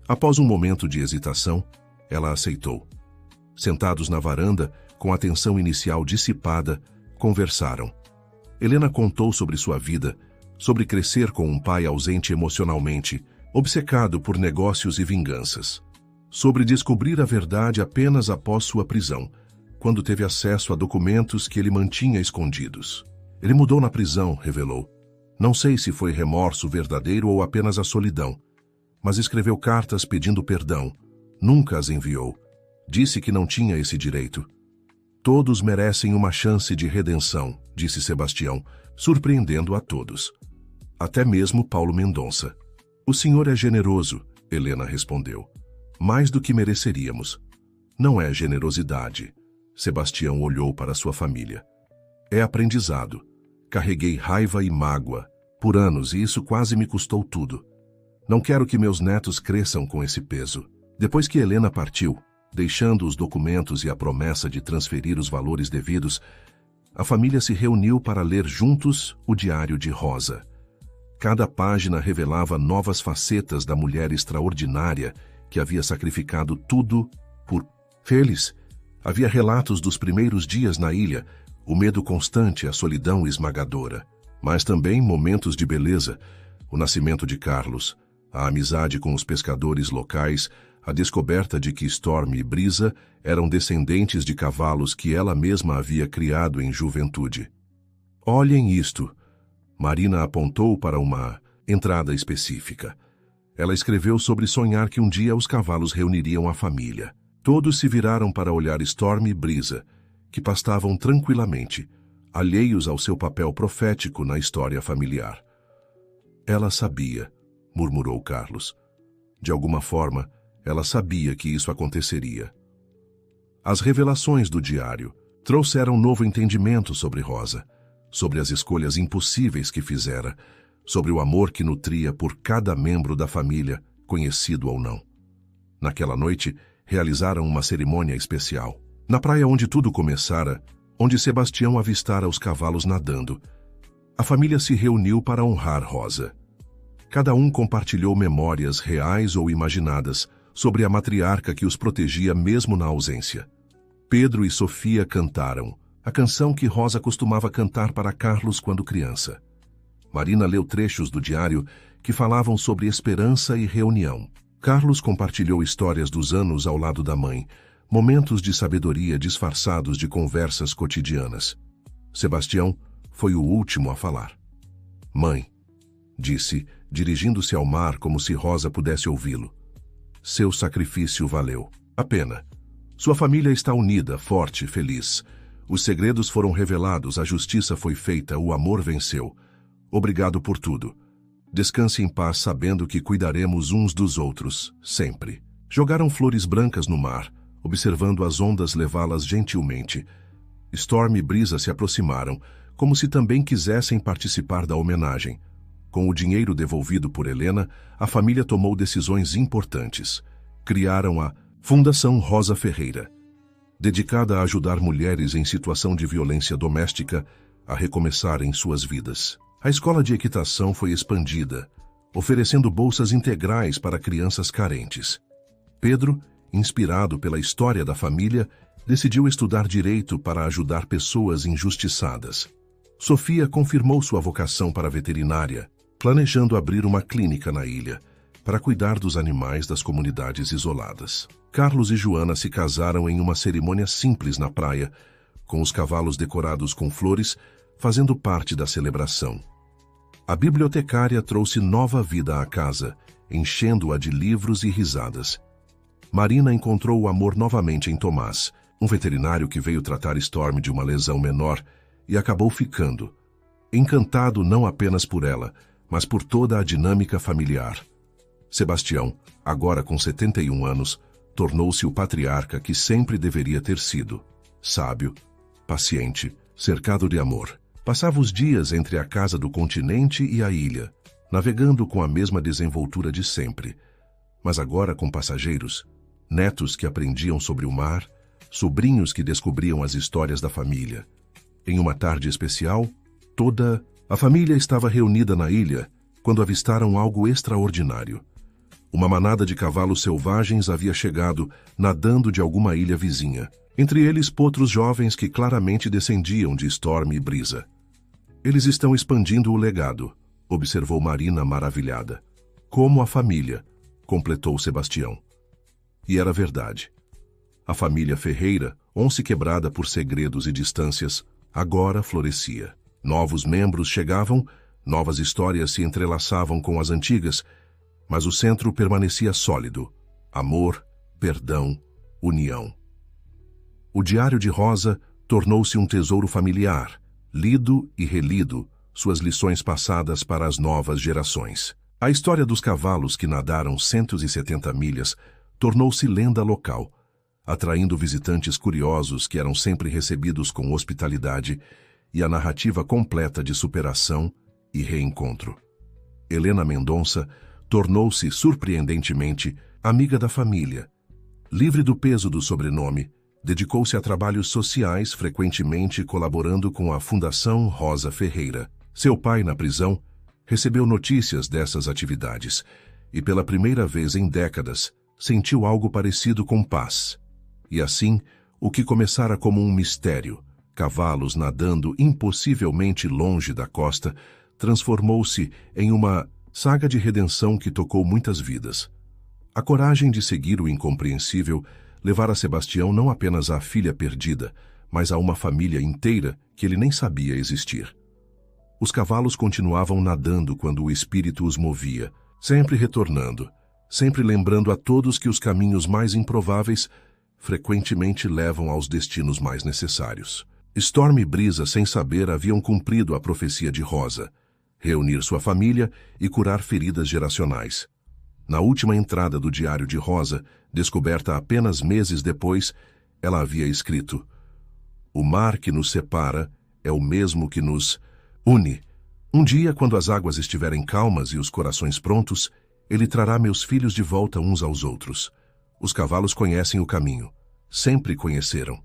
Após um momento de hesitação, ela aceitou. Sentados na varanda, com a tensão inicial dissipada, conversaram. Helena contou sobre sua vida, sobre crescer com um pai ausente emocionalmente, obcecado por negócios e vinganças. Sobre descobrir a verdade apenas após sua prisão, quando teve acesso a documentos que ele mantinha escondidos. Ele mudou na prisão, revelou. Não sei se foi remorso verdadeiro ou apenas a solidão, mas escreveu cartas pedindo perdão. Nunca as enviou. Disse que não tinha esse direito. Todos merecem uma chance de redenção, disse Sebastião, surpreendendo a todos. Até mesmo Paulo Mendonça. O senhor é generoso, Helena respondeu. Mais do que mereceríamos. Não é generosidade. Sebastião olhou para sua família. É aprendizado. Carreguei raiva e mágoa por anos e isso quase me custou tudo. Não quero que meus netos cresçam com esse peso. Depois que Helena partiu, deixando os documentos e a promessa de transferir os valores devidos, a família se reuniu para ler juntos o diário de Rosa. Cada página revelava novas facetas da mulher extraordinária que havia sacrificado tudo por eles. Havia relatos dos primeiros dias na ilha, o medo constante, a solidão esmagadora. Mas também momentos de beleza, o nascimento de Carlos, a amizade com os pescadores locais, a descoberta de que Storm e Brisa eram descendentes de cavalos que ela mesma havia criado em juventude. Olhem isto. Marina apontou para uma entrada específica. Ela escreveu sobre sonhar que um dia os cavalos reuniriam a família. Todos se viraram para olhar Storm e Brisa, que pastavam tranquilamente, alheios ao seu papel profético na história familiar. Ela sabia, murmurou Carlos. De alguma forma, ela sabia que isso aconteceria. As revelações do diário trouxeram novo entendimento sobre Rosa, sobre as escolhas impossíveis que fizera, sobre o amor que nutria por cada membro da família, conhecido ou não. Naquela noite, realizaram uma cerimônia especial. Na praia onde tudo começara, onde Sebastião avistara os cavalos nadando, a família se reuniu para honrar Rosa. Cada um compartilhou memórias reais ou imaginadas sobre a matriarca que os protegia mesmo na ausência. Pedro e Sofia cantaram a canção que Rosa costumava cantar para Carlos quando criança. Marina leu trechos do diário que falavam sobre esperança e reunião. Carlos compartilhou histórias dos anos ao lado da mãe, momentos de sabedoria disfarçados de conversas cotidianas. Sebastião foi o último a falar. Mãe, disse, dirigindo-se ao mar como se Rosa pudesse ouvi-lo. Seu sacrifício valeu a pena. Sua família está unida, forte, feliz. Os segredos foram revelados, a justiça foi feita, o amor venceu. Obrigado por tudo. Descanse em paz sabendo que cuidaremos uns dos outros, sempre. Jogaram flores brancas no mar, observando as ondas levá-las gentilmente. Storm e Brisa se aproximaram, como se também quisessem participar da homenagem. Com o dinheiro devolvido por Helena, a família tomou decisões importantes. Criaram a Fundação Rosa Ferreira, dedicada a ajudar mulheres em situação de violência doméstica a recomeçarem suas vidas. A escola de equitação foi expandida, oferecendo bolsas integrais para crianças carentes. Pedro, inspirado pela história da família, decidiu estudar direito para ajudar pessoas injustiçadas. Sofia confirmou sua vocação para veterinária, planejando abrir uma clínica na ilha, para cuidar dos animais das comunidades isoladas. Carlos e Joana se casaram em uma cerimônia simples na praia, com os cavalos decorados com flores, fazendo parte da celebração. A bibliotecária trouxe nova vida à casa, enchendo-a de livros e risadas. Marina encontrou o amor novamente em Tomás, um veterinário que veio tratar Storm de uma lesão menor e acabou ficando, encantado não apenas por ela, mas por toda a dinâmica familiar. Sebastião, agora com 71 anos, tornou-se o patriarca que sempre deveria ter sido. Sábio, paciente, cercado de amor. Passava os dias entre a casa do continente e a ilha, navegando com a mesma desenvoltura de sempre, mas agora com passageiros, netos que aprendiam sobre o mar, sobrinhos que descobriam as histórias da família. Em uma tarde especial, toda a família estava reunida na ilha quando avistaram algo extraordinário. Uma manada de cavalos selvagens havia chegado, nadando de alguma ilha vizinha. Entre eles, potros jovens que claramente descendiam de Storm e Brisa. Eles estão expandindo o legado, observou Marina maravilhada. Como a família, completou Sebastião. E era verdade. A família Ferreira, once quebrada por segredos e distâncias, agora florescia. Novos membros chegavam, novas histórias se entrelaçavam com as antigas, mas o centro permanecia sólido. Amor, perdão, união. O Diário de Rosa tornou-se um tesouro familiar, lido e relido, suas lições passadas para as novas gerações. A história dos cavalos que nadaram 170 milhas tornou-se lenda local, atraindo visitantes curiosos que eram sempre recebidos com hospitalidade e a narrativa completa de superação e reencontro. Helena Mendonça tornou-se, surpreendentemente, amiga da família. Livre do peso do sobrenome, dedicou-se a trabalhos sociais, frequentemente colaborando com a Fundação Rosa Ferreira. Seu pai, na prisão, recebeu notícias dessas atividades e, pela primeira vez em décadas, sentiu algo parecido com paz. E assim, o que começara como um mistério, cavalos nadando impossivelmente longe da costa, transformou-se em uma saga de redenção que tocou muitas vidas. A coragem de seguir o incompreensível levara Sebastião não apenas à filha perdida, mas a uma família inteira que ele nem sabia existir. Os cavalos continuavam nadando quando o espírito os movia, sempre retornando, sempre lembrando a todos que os caminhos mais improváveis frequentemente levam aos destinos mais necessários. Storm e Brisa, sem saber, haviam cumprido a profecia de Rosa, reunir sua família e curar feridas geracionais. Na última entrada do Diário de Rosa, descoberta apenas meses depois, ela havia escrito: "O mar que nos separa é o mesmo que nos une. Um dia, quando as águas estiverem calmas e os corações prontos, ele trará meus filhos de volta uns aos outros. Os cavalos conhecem o caminho, sempre conheceram.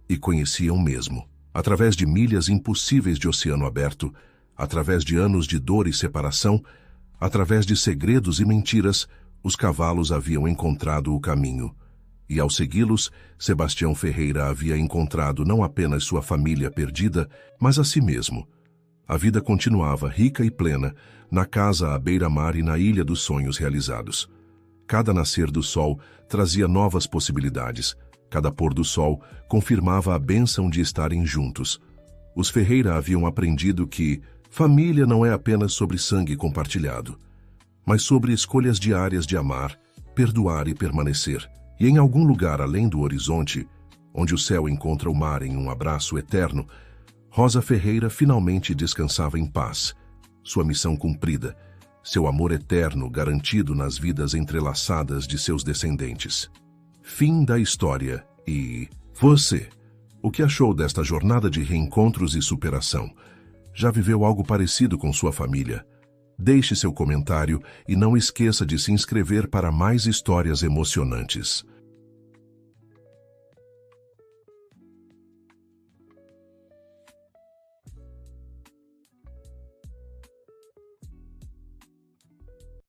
E conheciam mesmo. Através de milhas impossíveis de oceano aberto, através de anos de dor e separação, através de segredos e mentiras, os cavalos haviam encontrado o caminho. E ao segui-los, Sebastião Ferreira havia encontrado não apenas sua família perdida, mas a si mesmo. A vida continuava rica e plena, na casa à beira-mar e na ilha dos sonhos realizados. Cada nascer do sol trazia novas possibilidades. Cada pôr do sol confirmava a bênção de estarem juntos. Os Ferreira haviam aprendido que família não é apenas sobre sangue compartilhado, mas sobre escolhas diárias de amar, perdoar e permanecer. E em algum lugar além do horizonte, onde o céu encontra o mar em um abraço eterno, Rosa Ferreira finalmente descansava em paz, sua missão cumprida, seu amor eterno garantido nas vidas entrelaçadas de seus descendentes. Fim da história. E você? O que achou desta jornada de reencontros e superação? Já viveu algo parecido com sua família? Deixe seu comentário e não esqueça de se inscrever para mais histórias emocionantes.